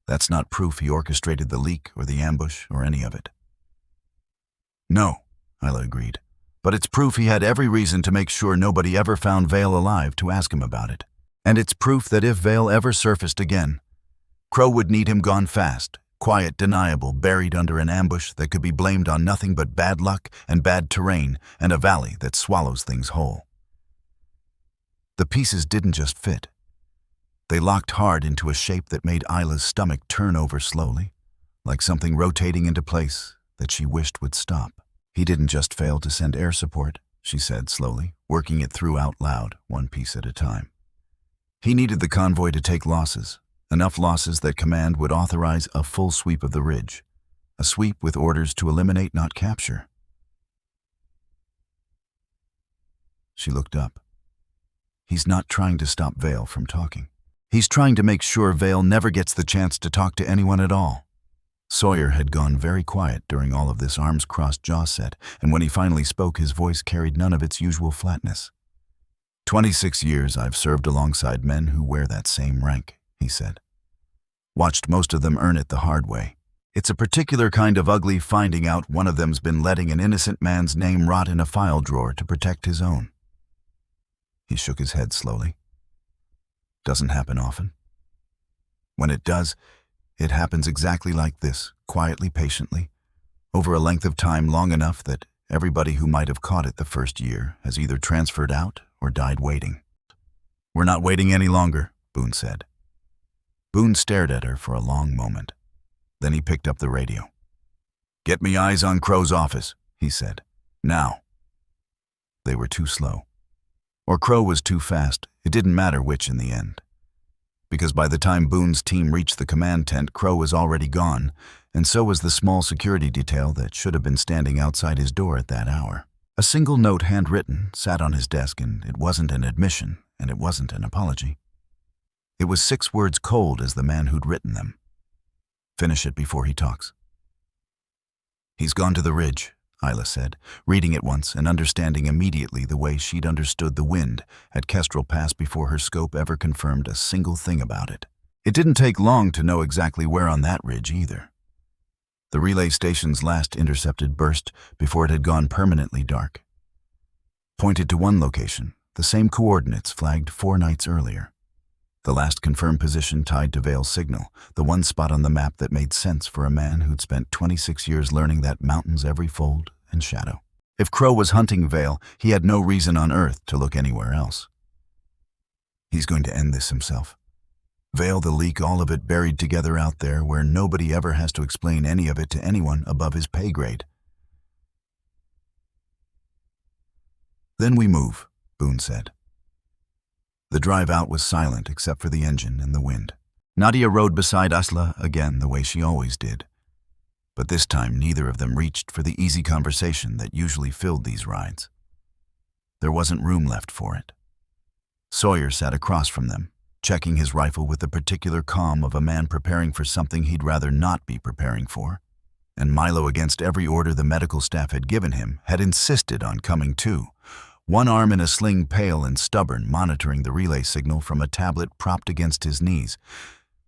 That's not proof he orchestrated the leak or the ambush or any of it. No, Isla agreed, but it's proof he had every reason to make sure nobody ever found Vale alive to ask him about it. And it's proof that if Vale ever surfaced again, Crow would need him gone fast, quiet, deniable, buried under an ambush that could be blamed on nothing but bad luck and bad terrain and a valley that swallows things whole. The pieces didn't just fit. They locked hard into a shape that made Isla's stomach turn over slowly, like something rotating into place that she wished would stop. He didn't just fail to send air support, she said slowly, working it through out loud, one piece at a time. He needed the convoy to take losses, enough losses that command would authorize a full sweep of the ridge, a sweep with orders to eliminate, not capture. She looked up. He's not trying to stop Vale from talking. He's trying to make sure Vale never gets the chance to talk to anyone at all. Sawyer had gone very quiet during all of this, arms crossed, jaw set, and when he finally spoke, his voice carried none of its usual flatness. 26 years I've served alongside men who wear that same rank, he said. Watched most of them earn it the hard way. It's a particular kind of ugly finding out one of them's been letting an innocent man's name rot in a file drawer to protect his own. He shook his head slowly. Doesn't happen often. When it does, it happens exactly like this, quietly, patiently, over a length of time long enough that everybody who might have caught it the first year has either transferred out or died waiting. We're not waiting any longer, Boone said. Boone stared at her for a long moment. Then he picked up the radio. Get me eyes on Crow's office, he said. Now. They were too slow. Or Crow was too fast. It didn't matter which in the end. Because by the time Boone's team reached the command tent, Crow was already gone, and so was the small security detail that should have been standing outside his door at that hour. A single note, handwritten, sat on his desk, and it wasn't an admission, and it wasn't an apology. It was 6 words cold as the man who'd written them. Finish it before he talks. He's gone to the ridge, Isla said, reading it once and understanding immediately the way she'd understood the wind at Kestrel Pass before her scope ever confirmed a single thing about it. It didn't take long to know exactly where on that ridge either. The relay station's last intercepted burst before it had gone permanently dark pointed to one location, the same coordinates flagged 4 nights earlier. The last confirmed position tied to Vale's signal, the one spot on the map that made sense for a man who'd spent 26 years learning that mountain's every fold and shadow. If Crow was hunting Vale, he had no reason on earth to look anywhere else. He's going to end this himself. Veil the leak, all of it buried together out there where nobody ever has to explain any of it to anyone above his pay grade. Then we move, Boone said. The drive out was silent except for the engine and the wind. Nadia rode beside Asla again the way she always did. But this time neither of them reached for the easy conversation that usually filled these rides. There wasn't room left for it. Sawyer sat across from them, checking his rifle with the particular calm of a man preparing for something he'd rather not be preparing for. And Milo, against every order the medical staff had given him, had insisted on coming too, one arm in a sling, pale and stubborn, monitoring the relay signal from a tablet propped against his knees.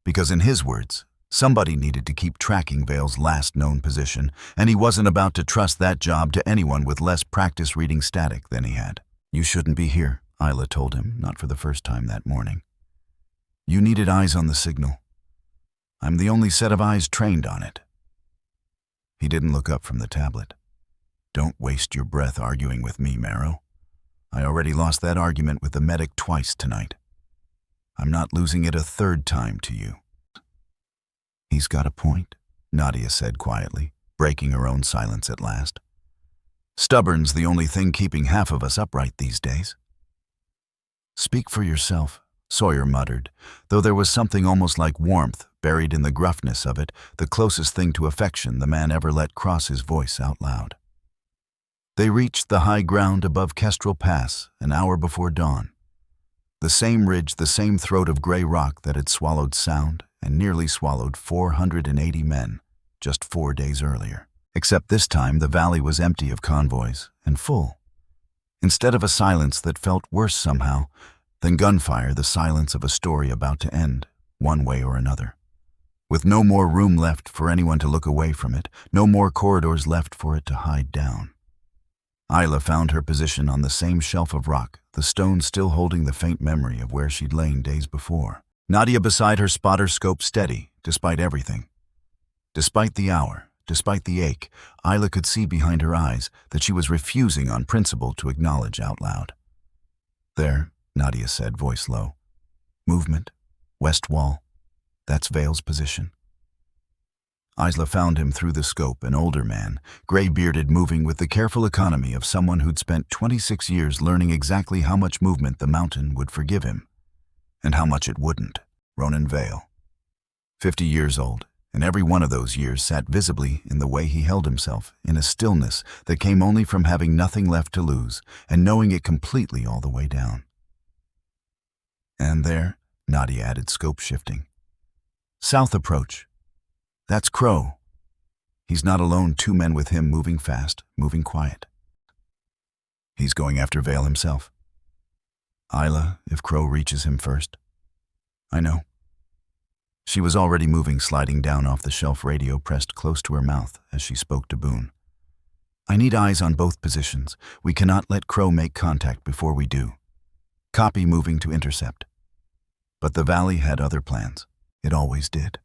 Because in his words, somebody needed to keep tracking Vale's last known position, and he wasn't about to trust that job to anyone with less practice reading static than he had. You shouldn't be here, Isla told him, not for the first time that morning. You needed eyes on the signal. I'm the only set of eyes trained on it. He didn't look up from the tablet. Don't waste your breath arguing with me, Marrow. I already lost that argument with the medic twice tonight. I'm not losing it a third time to you. He's got a point, Nadia said quietly, breaking her own silence at last. Stubborn's the only thing keeping half of us upright these days. Speak for yourself, Sawyer muttered, though there was something almost like warmth buried in the gruffness of it, the closest thing to affection the man ever let cross his voice out loud. They reached the high ground above Kestrel Pass an hour before dawn. The same ridge, the same throat of gray rock that had swallowed Sound and nearly swallowed 480 men just 4 days earlier. Except this time the valley was empty of convoys and full. Instead of a silence that felt worse somehow than gunfire, the silence of a story about to end, one way or another. With no more room left for anyone to look away from it, no more corridors left for it to hide down. Isla found her position on the same shelf of rock, the stone still holding the faint memory of where she'd lain days before. Nadia beside her spotter scope steady, despite everything. Despite the hour, despite the ache, Isla could see behind her eyes that she was refusing on principle to acknowledge out loud. There, Nadia said, voice low. Movement, west wall. That's Vale's position. Isla found him through the scope, an older man, gray-bearded, moving with the careful economy of someone who'd spent 26 years learning exactly how much movement the mountain would forgive him, and how much it wouldn't. Ronan Vale. 50 years old, and every one of those years sat visibly in the way he held himself, in a stillness that came only from having nothing left to lose, and knowing it completely all the way down. And there, Nadia added, scope shifting. South approach. That's Crow. He's not alone, 2 men with him, moving fast, moving quiet. He's going after Vale himself. Isla, if Crow reaches him first. I know. She was already moving, sliding down off the shelf, radio pressed close to her mouth as she spoke to Boone. I need eyes on both positions. We cannot let Crow make contact before we do. Copy, moving to intercept. But the valley had other plans. It always did.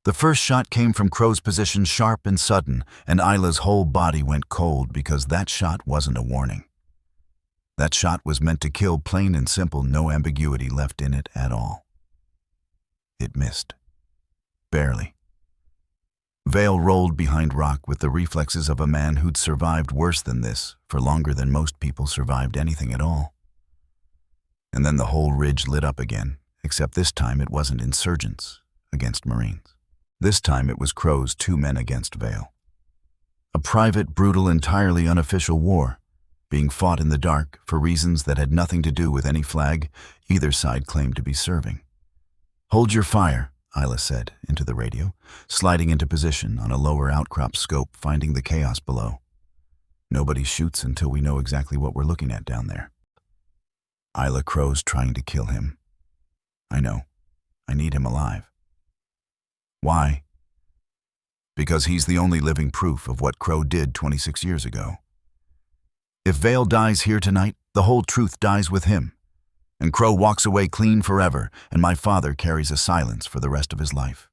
The first shot came from Crow's position, sharp and sudden, and Isla's whole body went cold because that shot wasn't a warning. That shot was meant to kill, plain and simple, no ambiguity left in it at all. It missed. Barely. Vale rolled behind rock with the reflexes of a man who'd survived worse than this for longer than most people survived anything at all. And then the whole ridge lit up again, except this time it wasn't insurgents against Marines. This time it was Crow's 2 men against Vale. A private, brutal, entirely unofficial war, being fought in the dark for reasons that had nothing to do with any flag either side claimed to be serving. Hold your fire, Isla said into the radio, sliding into position on a lower outcrop scope, finding the chaos below. Nobody shoots until we know exactly what we're looking at down there. Isla, Crow's trying to kill him. I know. I need him alive. Why? Because he's the only living proof of what Crow did 26 years ago. If Vale dies here tonight, the whole truth dies with him. And Crow walks away clean forever, and my father carries a silence for the rest of his life.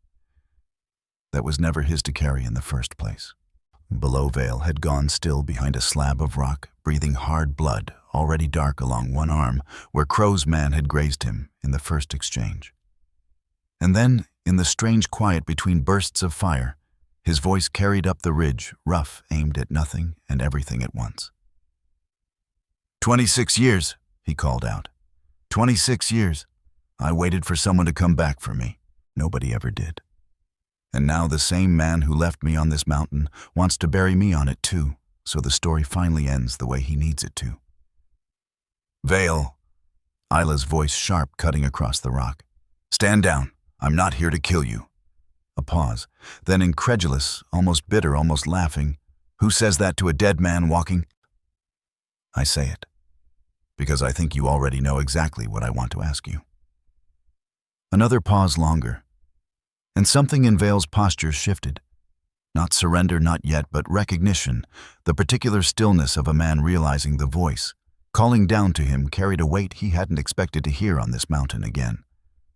That was never his to carry in the first place. Below, Vale had gone still behind a slab of rock, breathing hard blood already dark along one arm, where Crow's man had grazed him in the first exchange. And then, in the strange quiet between bursts of fire, his voice carried up the ridge, rough, aimed at nothing and everything at once. 26 years, he called out. 26 years. I waited for someone to come back for me. Nobody ever did. And now the same man who left me on this mountain wants to bury me on it too, so the story finally ends the way he needs it to. Vale, Isla's voice sharp, cutting across the rock. Stand down. I'm not here to kill you. A pause, then incredulous, almost bitter, almost laughing. Who says that to a dead man walking? I say it, because I think you already know exactly what I want to ask you. Another pause longer, and something in Vale's posture shifted. Not surrender, not yet, but recognition, the particular stillness of a man realizing the voice, calling down to him, carried a weight he hadn't expected to hear on this mountain again.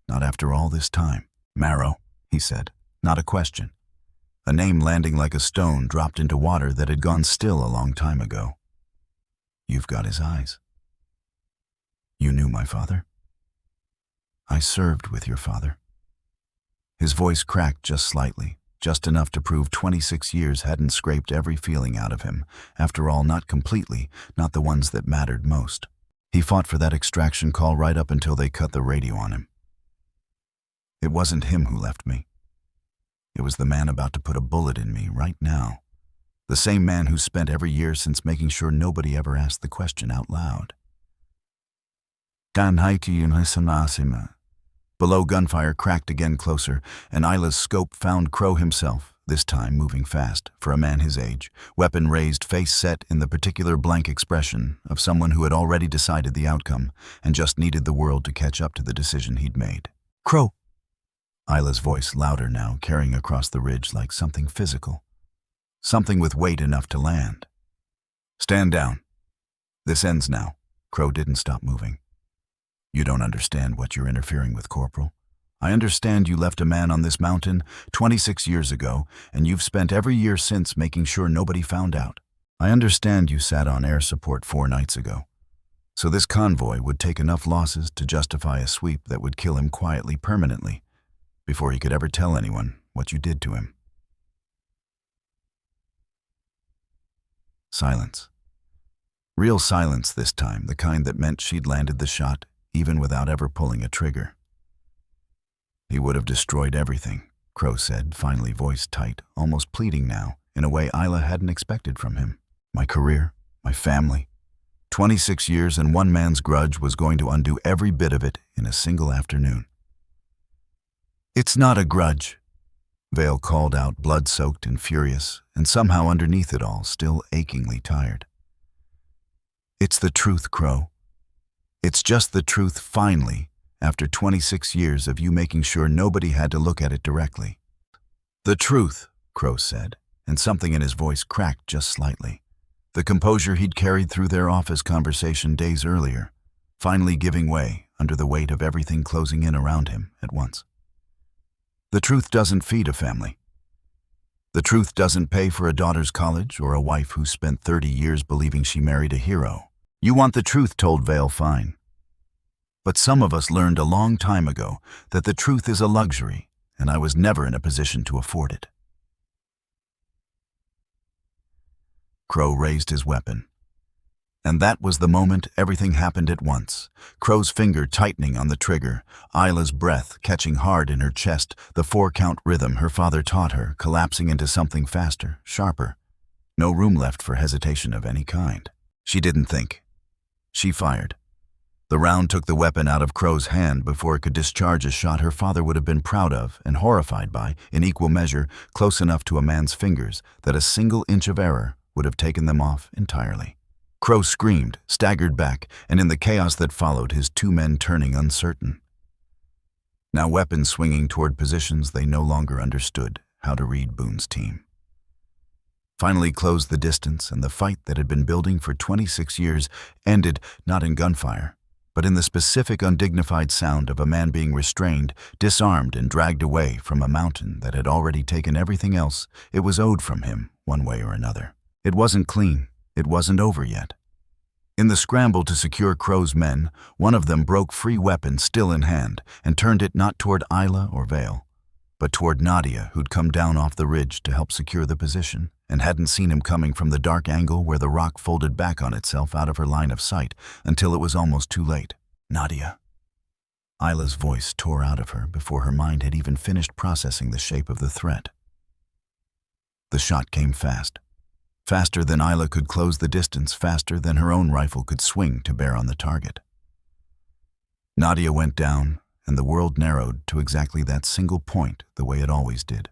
Not after all this time. Marrow, he said, not a question. A name landing like a stone dropped into water that had gone still a long time ago. You've got his eyes. You knew my father? I served with your father. His voice cracked just slightly, just enough to prove 26 years hadn't scraped every feeling out of him. After all, not completely, not the ones that mattered most. He fought for that extraction call right up until they cut the radio on him. It wasn't him who left me. It was the man about to put a bullet in me right now. The same man who spent every year since making sure nobody ever asked the question out loud. Below, gunfire cracked again closer, and Isla's scope found Crow himself, this time moving fast, for a man his age, weapon raised, face set in the particular blank expression of someone who had already decided the outcome and just needed the world to catch up to the decision he'd made. Crow! Isla's voice louder now, carrying across the ridge like something physical. Something with weight enough to land. Stand down. This ends now. Crow didn't stop moving. You don't understand what you're interfering with, Corporal. I understand you left a man on this mountain 26 years ago, and you've spent every year since making sure nobody found out. I understand you sat on air support 4 nights ago. So this convoy would take enough losses to justify a sweep that would kill him quietly, permanently, before he could ever tell anyone what you did to him. Silence. Real silence this time, the kind that meant she'd landed the shot, even without ever pulling a trigger. He would have destroyed everything, Crow said, finally, voice tight, almost pleading now, in a way Isla hadn't expected from him. My career, my family. 26 years and one man's grudge was going to undo every bit of it in a single afternoon. It's not a grudge, Vale called out, blood-soaked and furious, and somehow underneath it all, still achingly tired. It's the truth, Crow. It's just the truth, finally, after 26 years of you making sure nobody had to look at it directly. The truth, Crow said, and something in his voice cracked just slightly. The composure he'd carried through their office conversation days earlier, finally giving way under the weight of everything closing in around him at once. The truth doesn't feed a family. The truth doesn't pay for a daughter's college or a wife who spent 30 years believing she married a hero. You want the truth told, Vale, fine. But some of us learned a long time ago that the truth is a luxury, and I was never in a position to afford it. Crow raised his weapon. And that was the moment everything happened at once. Crow's finger tightening on the trigger, Isla's breath catching hard in her chest, the 4-count rhythm her father taught her collapsing into something faster, sharper. No room left for hesitation of any kind. She didn't think. She fired. The round took the weapon out of Crow's hand before it could discharge a shot her father would have been proud of and horrified by, in equal measure, close enough to a man's fingers that a single inch of error would have taken them off entirely. Crow screamed, staggered back, and in the chaos that followed, his 2 men turning uncertain. Now weapons swinging toward positions they no longer understood how to read. Boone's team finally closed the distance, and the fight that had been building for 26 years ended not in gunfire, but in the specific undignified sound of a man being restrained, disarmed, and dragged away from a mountain that had already taken everything else it was owed from him, one way or another. It wasn't clean. It wasn't over yet. In the scramble to secure Crow's men, one of them broke free weapon still in hand and turned it not toward Isla or Vale, but toward Nadia, who'd come down off the ridge to help secure the position and hadn't seen him coming from the dark angle where the rock folded back on itself out of her line of sight until it was almost too late. Nadia. Isla's voice tore out of her before her mind had even finished processing the shape of the threat. The shot came fast. Faster than Isla could close the distance, faster than her own rifle could swing to bear on the target. Nadia went down, and the world narrowed to exactly that single point the way it always did.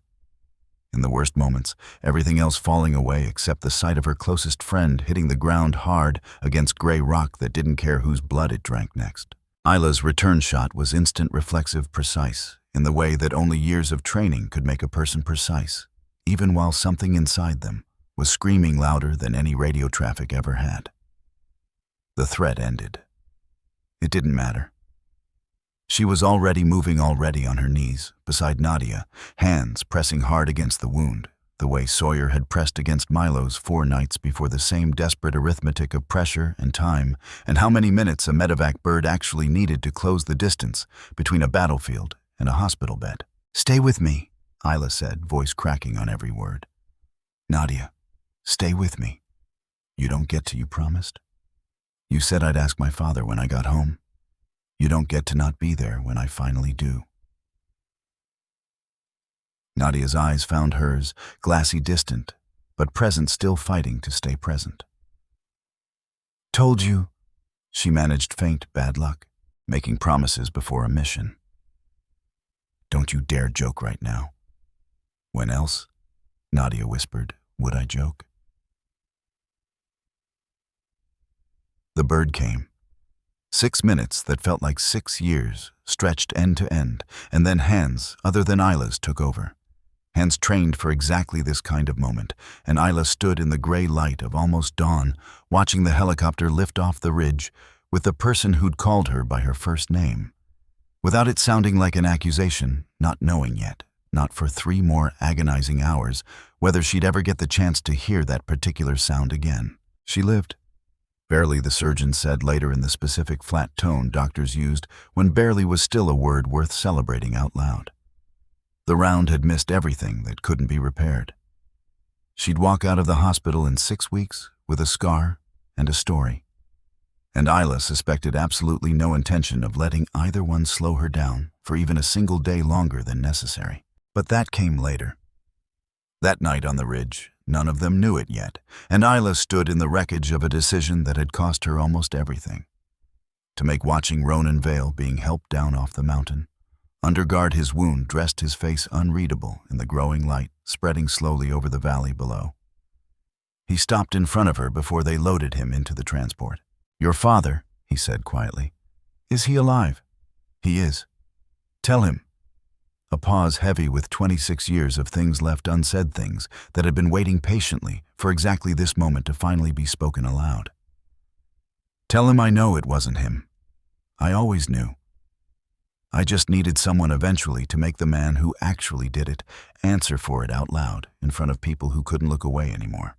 In the worst moments, everything else falling away except the sight of her closest friend hitting the ground hard against gray rock that didn't care whose blood it drank next. Isla's return shot was instant, reflexive, precise, in the way that only years of training could make a person precise, even while something inside them was screaming louder than any radio traffic ever had. The threat ended. It didn't matter. She was already moving on her knees, beside Nadia, hands pressing hard against the wound, the way Sawyer had pressed against Milo's 4 nights before, the same desperate arithmetic of pressure and time and how many minutes a medevac bird actually needed to close the distance between a battlefield and a hospital bed. "Stay with me," Isla said, voice cracking on every word. "Nadia, stay with me. You don't get to, you promised. You said I'd ask my father when I got home. You don't get to not be there when I finally do." Nadia's eyes found hers, glassy distant, but present, still fighting to stay present. "Told you," she managed faint bad luck, making promises before a mission. "Don't you dare joke right now." "When else?" Nadia whispered, "would I joke?" The bird came. 6 minutes that felt like 6 years, stretched end to end, and then hands other than Isla's took over. Hands trained for exactly this kind of moment, and Isla stood in the gray light of almost dawn, watching the helicopter lift off the ridge with the person who'd called her by her first name. Without it sounding like an accusation, not knowing yet, not for 3 more agonizing hours, whether she'd ever get the chance to hear that particular sound again. She lived. Barely, the surgeon said later in the specific flat tone doctors used when barely was still a word worth celebrating out loud. The round had missed everything that couldn't be repaired. She'd walk out of the hospital in 6 weeks with a scar and a story. And Isla suspected absolutely no intention of letting either one slow her down for even a single day longer than necessary. But that came later. That night on the ridge, none of them knew it yet, and Isla stood in the wreckage of a decision that had cost her almost everything. To make watching Ronan Vale being helped down off the mountain, underguard his wound, dressed his face unreadable in the growing light spreading slowly over the valley below. He stopped in front of her before they loaded him into the transport. "Your father," he said quietly. "Is he alive?" "He is." "Tell him." A pause heavy with 26 years of things left unsaid, things that had been waiting patiently for exactly this moment to finally be spoken aloud. "Tell him I know it wasn't him. I always knew. I just needed someone eventually to make the man who actually did it answer for it out loud in front of people who couldn't look away anymore."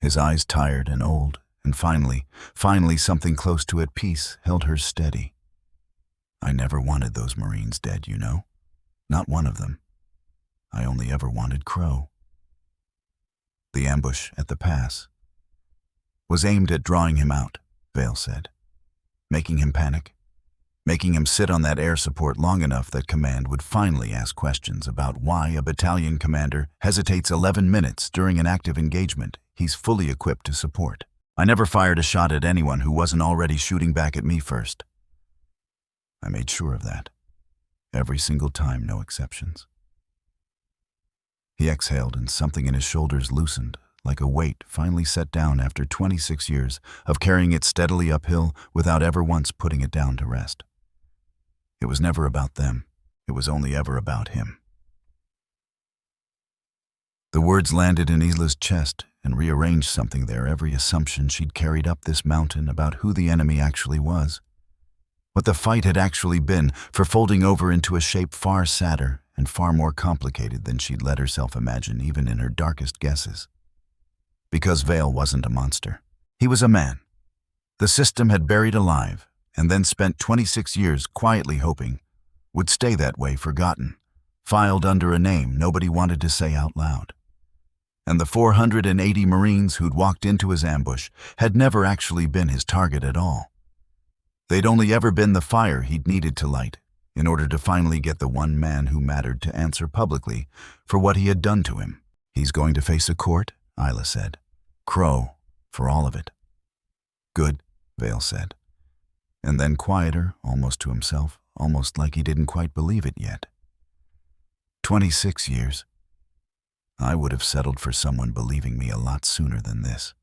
His eyes tired and old, and finally something close to at peace held hers steady. "I never wanted those Marines dead, you know. Not one of them. I only ever wanted Crow." The ambush at the pass was aimed at drawing him out, Vale said, making him panic, making him sit on that air support long enough that command would finally ask questions about why a battalion commander hesitates 11 minutes during an active engagement he's fully equipped to support. "I never fired a shot at anyone who wasn't already shooting back at me first. I made sure of that. Every single time, no exceptions." He exhaled, and something in his shoulders loosened, like a weight finally set down after 26 years of carrying it steadily uphill without ever once putting it down to rest. It was never about them. It was only ever about him. The words landed in Isla's chest and rearranged something there, every assumption she'd carried up this mountain about who the enemy actually was. What the fight had actually been, for folding over into a shape far sadder and far more complicated than she'd let herself imagine even in her darkest guesses. Because Vale wasn't a monster. He was a man. The system had buried alive, and then spent 26 years quietly hoping would stay that way, forgotten, filed under a name nobody wanted to say out loud. And the 480 Marines who'd walked into his ambush had never actually been his target at all. They'd only ever been the fire he'd needed to light in order to finally get the one man who mattered to answer publicly for what he had done to him. "He's going to face a court," Isla said. "Crow, for all of it." "Good," Vale said. And then quieter, almost to himself, almost like he didn't quite believe it yet. 26 years. I would have settled for someone believing me a lot sooner than this.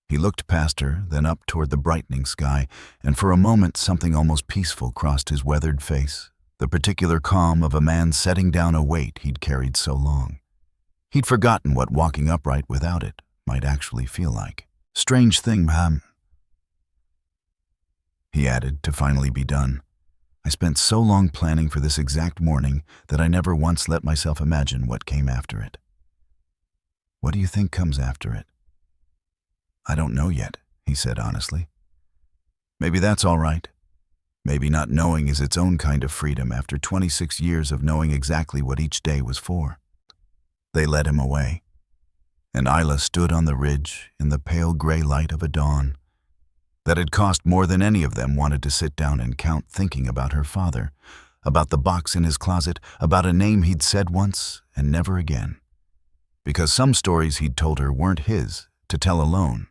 He looked past her, then up toward the brightening sky, and for a moment something almost peaceful crossed his weathered face, the particular calm of a man setting down a weight he'd carried so long. He'd forgotten what walking upright without it might actually feel like. "Strange thing, ma'am," he added, to finally be done. "I spent so long planning for this exact morning that I never once let myself imagine what came after it." "What do you think comes after it?" "I don't know yet," he said honestly. "Maybe that's all right. Maybe not knowing is its own kind of freedom after 26 years of knowing exactly what each day was for." They led him away, and Isla stood on the ridge in the pale gray light of a dawn that had cost more than any of them wanted to sit down and count, thinking about her father, about the box in his closet, about a name he'd said once and never again. Because some stories he'd told her weren't his to tell alone,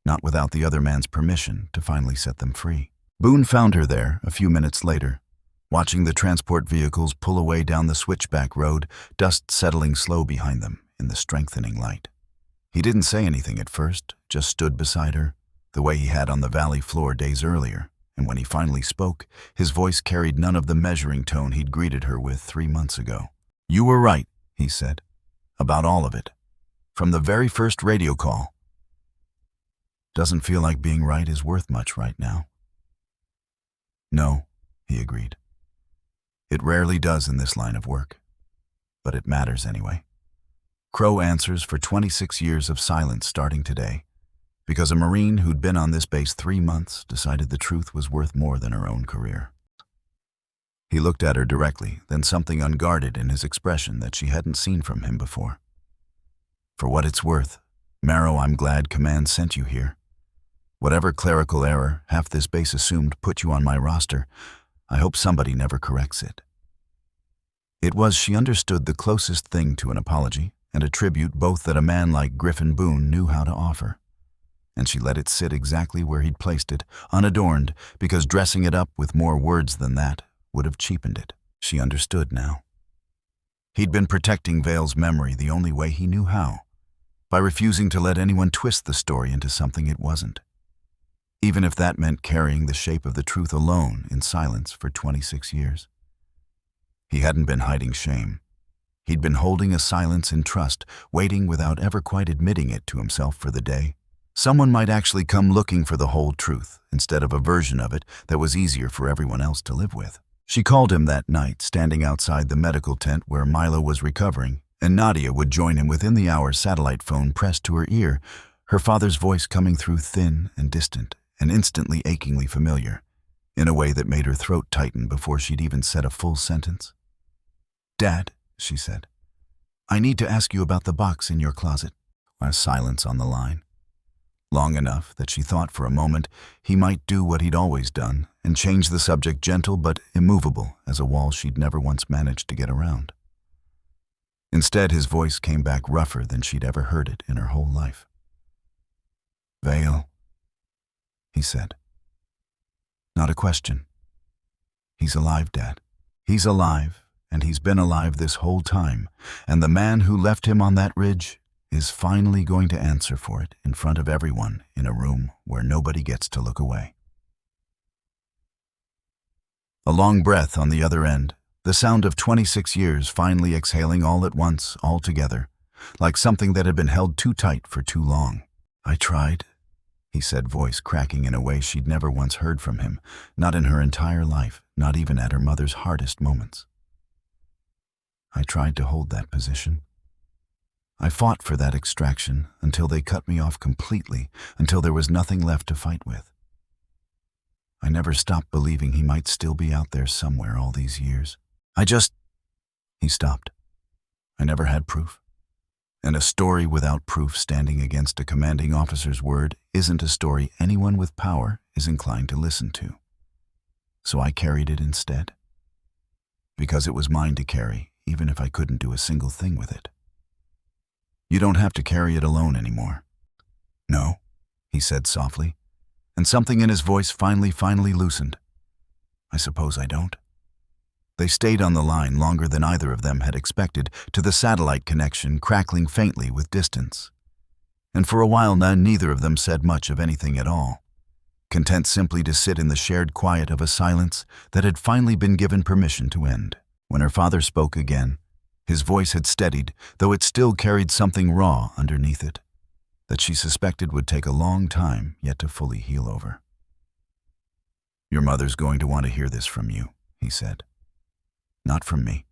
not without the other man's permission to finally set them free. Boone found her there a few minutes later, watching the transport vehicles pull away down the switchback road, dust settling slow behind them in the strengthening light. He didn't say anything at first, just stood beside her, the way he had on the valley floor days earlier, and when he finally spoke, his voice carried none of the measuring tone he'd greeted her with 3 months ago. "You were right," he said, "about all of it. From the very first radio call. Doesn't feel like being right is worth much right now." "No," he agreed. "It rarely does in this line of work. But it matters anyway. Crow answers for 26 years of silence starting today, because a Marine who'd been on this base 3 months decided the truth was worth more than her own career." He looked at her directly, then something unguarded in his expression that she hadn't seen from him before. "For what it's worth, Marrow, I'm glad Command sent you here. Whatever clerical error half this base assumed put you on my roster, I hope somebody never corrects it." It was, she understood, the closest thing to an apology and a tribute both that a man like Griffin Boone knew how to offer. And she let it sit exactly where he'd placed it, unadorned, because dressing it up with more words than that would have cheapened it. She understood now. He'd been protecting Vale's memory the only way he knew how, by refusing to let anyone twist the story into something it wasn't, even if that meant carrying the shape of the truth alone in silence for 26 years. He hadn't been hiding shame. He'd been holding a silence in trust, waiting without ever quite admitting it to himself for the day someone might actually come looking for the whole truth instead of a version of it that was easier for everyone else to live with. She called him that night, standing outside the medical tent where Milo was recovering, and Nadia would join him within the hour, satellite phone pressed to her ear, her father's voice coming through thin and distant and instantly achingly familiar, in a way that made her throat tighten before she'd even said a full sentence. "Dad," she said, "I need to ask you about the box in your closet." A silence on the line. Long enough that she thought for a moment he might do what he'd always done and change the subject, gentle but immovable as a wall she'd never once managed to get around. Instead, his voice came back rougher than she'd ever heard it in her whole life. "Vale," he said. "Not a question. He's alive, Dad. He's alive, and he's been alive this whole time, and the man who left him on that ridge is finally going to answer for it in front of everyone in a room where nobody gets to look away." A long breath on the other end, the sound of 26 years finally exhaling all at once, all together, like something that had been held too tight for too long. "I tried," he said, voice cracking in a way she'd never once heard from him, not in her entire life, not even at her mother's hardest moments. "I tried to hold that position. I fought for that extraction until they cut me off completely, until there was nothing left to fight with. I never stopped believing he might still be out there somewhere all these years. He stopped. I never had proof. And a story without proof standing against a commanding officer's word isn't a story anyone with power is inclined to listen to. So I carried it instead. Because it was mine to carry, even if I couldn't do a single thing with it. You don't have to carry it alone anymore. No, he said softly, and something in his voice finally loosened. I suppose I don't. They stayed on the line longer than either of them had expected, to the satellite connection crackling faintly with distance. And for a while neither of them said much of anything at all, content simply to sit in the shared quiet of a silence that had finally been given permission to end. When her father spoke again, his voice had steadied, though it still carried something raw underneath it, that she suspected would take a long time yet to fully heal over. Your mother's going to want to hear this from you, he said. Not from me.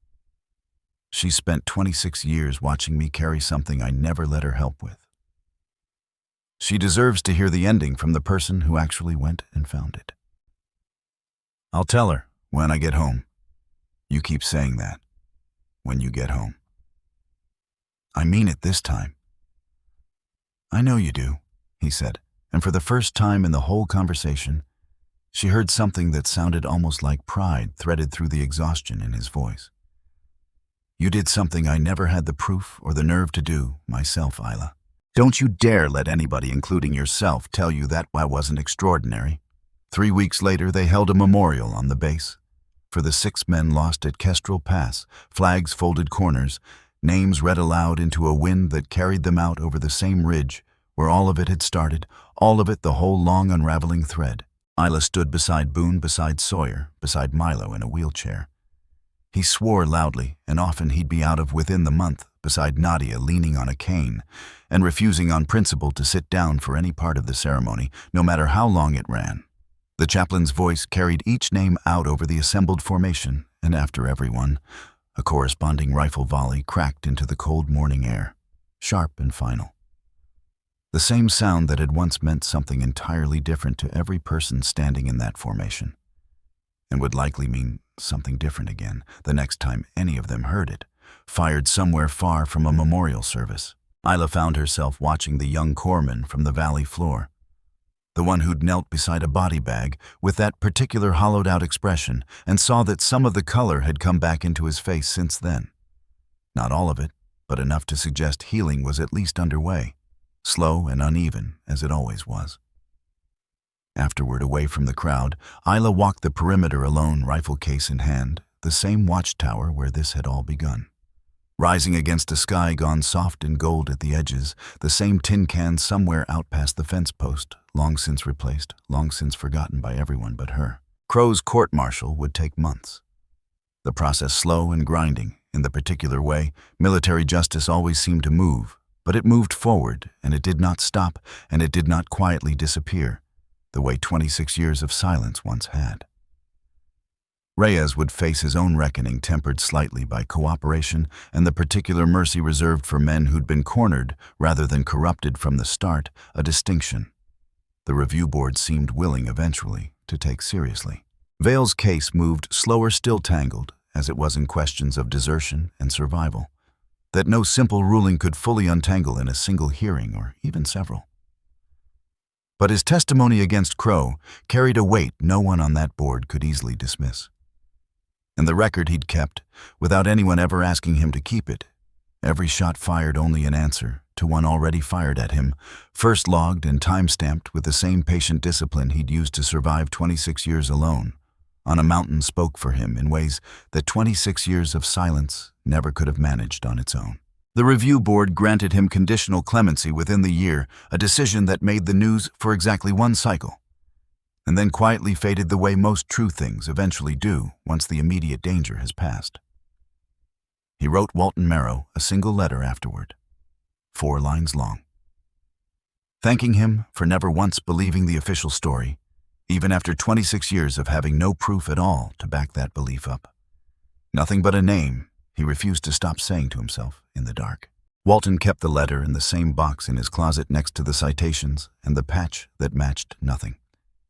She spent 26 years watching me carry something I never let her help with. She deserves to hear the ending from the person who actually went and found it. I'll tell her when I get home. You keep saying that. When you get home. I mean it this time. I know you do, he said, and for the first time in the whole conversation, she heard something that sounded almost like pride threaded through the exhaustion in his voice. You did something I never had the proof or the nerve to do myself, Isla. Don't you dare let anybody, including yourself, tell you that I wasn't extraordinary. 3 weeks later, they held a memorial on the base. For the 6 men lost at Kestrel Pass, flags folded corners, names read aloud into a wind that carried them out over the same ridge where all of it had started, all of it the whole long unraveling thread. Isla stood beside Boone, beside Sawyer, beside Milo in a wheelchair. He swore loudly, and often he'd be out of within the month, beside Nadia leaning on a cane, and refusing on principle to sit down for any part of the ceremony, no matter how long it ran. The chaplain's voice carried each name out over the assembled formation, and after everyone, a corresponding rifle volley cracked into the cold morning air, sharp and final. The same sound that had once meant something entirely different to every person standing in that formation, and would likely mean something different again the next time any of them heard it, fired somewhere far from a memorial service. Isla found herself watching the young corpsman from the valley floor, the one who'd knelt beside a body bag with that particular hollowed-out expression, and saw that some of the color had come back into his face since then. Not all of it, but enough to suggest healing was at least underway, slow and uneven as it always was. Afterward, away from the crowd, Isla walked the perimeter alone, rifle case in hand, the same watchtower where this had all begun. Rising against a sky gone soft in gold at the edges, the same tin can somewhere out past the fence post, long since replaced, long since forgotten by everyone but her. Crow's court-martial would take months. The process slow and grinding. In the particular way, military justice always seemed to move, but it moved forward, and it did not stop, and it did not quietly disappear, the way 26 years of silence once had. Reyes would face his own reckoning, tempered slightly by cooperation and the particular mercy reserved for men who'd been cornered rather than corrupted from the start, a distinction the review board seemed willing eventually to take seriously. Vale's case moved slower, still tangled, as it was in questions of desertion and survival, that no simple ruling could fully untangle in a single hearing or even several. But his testimony against Crow carried a weight no one on that board could easily dismiss. And the record he'd kept, without anyone ever asking him to keep it, every shot fired only in answer to one already fired at him, first logged and time-stamped with the same patient discipline he'd used to survive 26 years alone, on a mountain spoke for him in ways that 26 years of silence never could have managed on its own. The review board granted him conditional clemency within the year, a decision that made the news for exactly one cycle, and then quietly faded the way most true things eventually do once the immediate danger has passed. He wrote Walton Merrow a single letter afterward, 4 lines long, thanking him for never once believing the official story, even after 26 years of having no proof at all to back that belief up. Nothing but a name, he refused to stop saying to himself in the dark. Walton kept the letter in the same box in his closet next to the citations and the patch that matched nothing.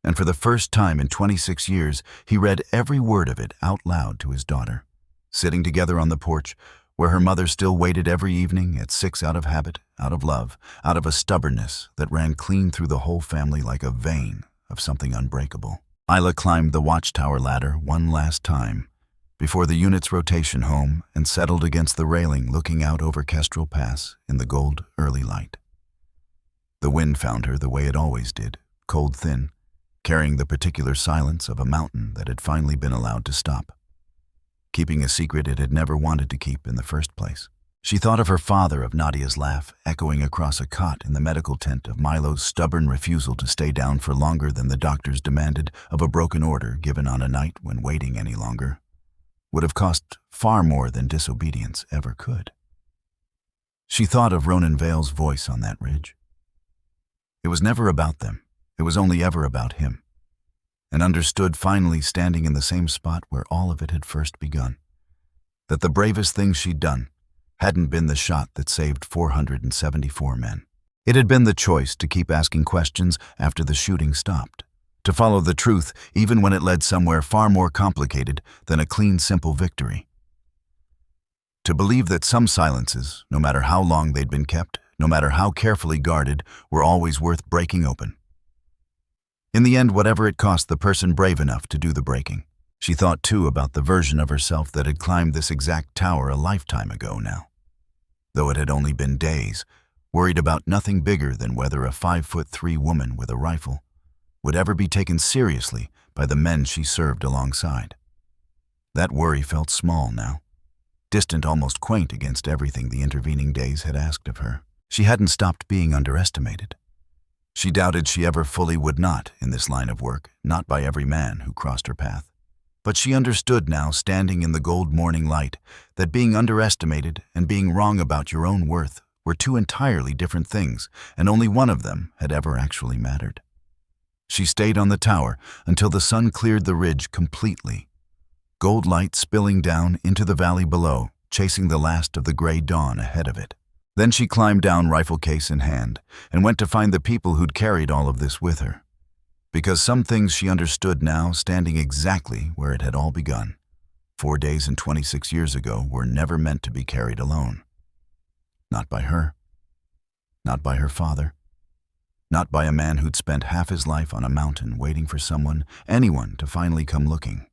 And for the first time in 26 years, he read every word of it out loud to his daughter, sitting together on the porch, where her mother still waited every evening at 6 out of habit, out of love, out of a stubbornness that ran clean through the whole family like a vein of something unbreakable. Isla climbed the watchtower ladder one last time before the unit's rotation home and settled against the railing looking out over Kestrel Pass in the gold early light. The wind found her the way it always did, cold thin, carrying the particular silence of a mountain that had finally been allowed to stop, keeping a secret it had never wanted to keep in the first place. She thought of her father, of Nadia's laugh echoing across a cot in the medical tent, of Milo's stubborn refusal to stay down for longer than the doctors demanded, of a broken order given on a night when waiting any longer would have cost far more than disobedience ever could. She thought of Ronan Vale's voice on that ridge. It was never about them. It was only ever about him, and understood finally standing in the same spot where all of it had first begun, that the bravest thing she'd done hadn't been the shot that saved 474 men. It had been the choice to keep asking questions after the shooting stopped, to follow the truth even when it led somewhere far more complicated than a clean, simple victory. To believe that some silences, no matter how long they'd been kept, no matter how carefully guarded, were always worth breaking open. In the end, whatever it cost the person brave enough to do the breaking. She thought, too, about the version of herself that had climbed this exact tower a lifetime ago now. Though it had only been days, worried about nothing bigger than whether a 5'3" woman with a rifle would ever be taken seriously by the men she served alongside. That worry felt small now, distant, almost quaint against everything the intervening days had asked of her. She hadn't stopped being underestimated. She doubted she ever fully would not in this line of work, not by every man who crossed her path. But she understood now, standing in the gold morning light, that being underestimated and being wrong about your own worth were two entirely different things, and only one of them had ever actually mattered. She stayed on the tower until the sun cleared the ridge completely, gold light spilling down into the valley below, chasing the last of the gray dawn ahead of it. Then she climbed down, rifle case in hand, and went to find the people who'd carried all of this with her. Because some things she understood now, standing exactly where it had all begun, 4 days and 26 years ago, were never meant to be carried alone. Not by her. Not by her father. Not by a man who'd spent half his life on a mountain waiting for someone, anyone, to finally come looking.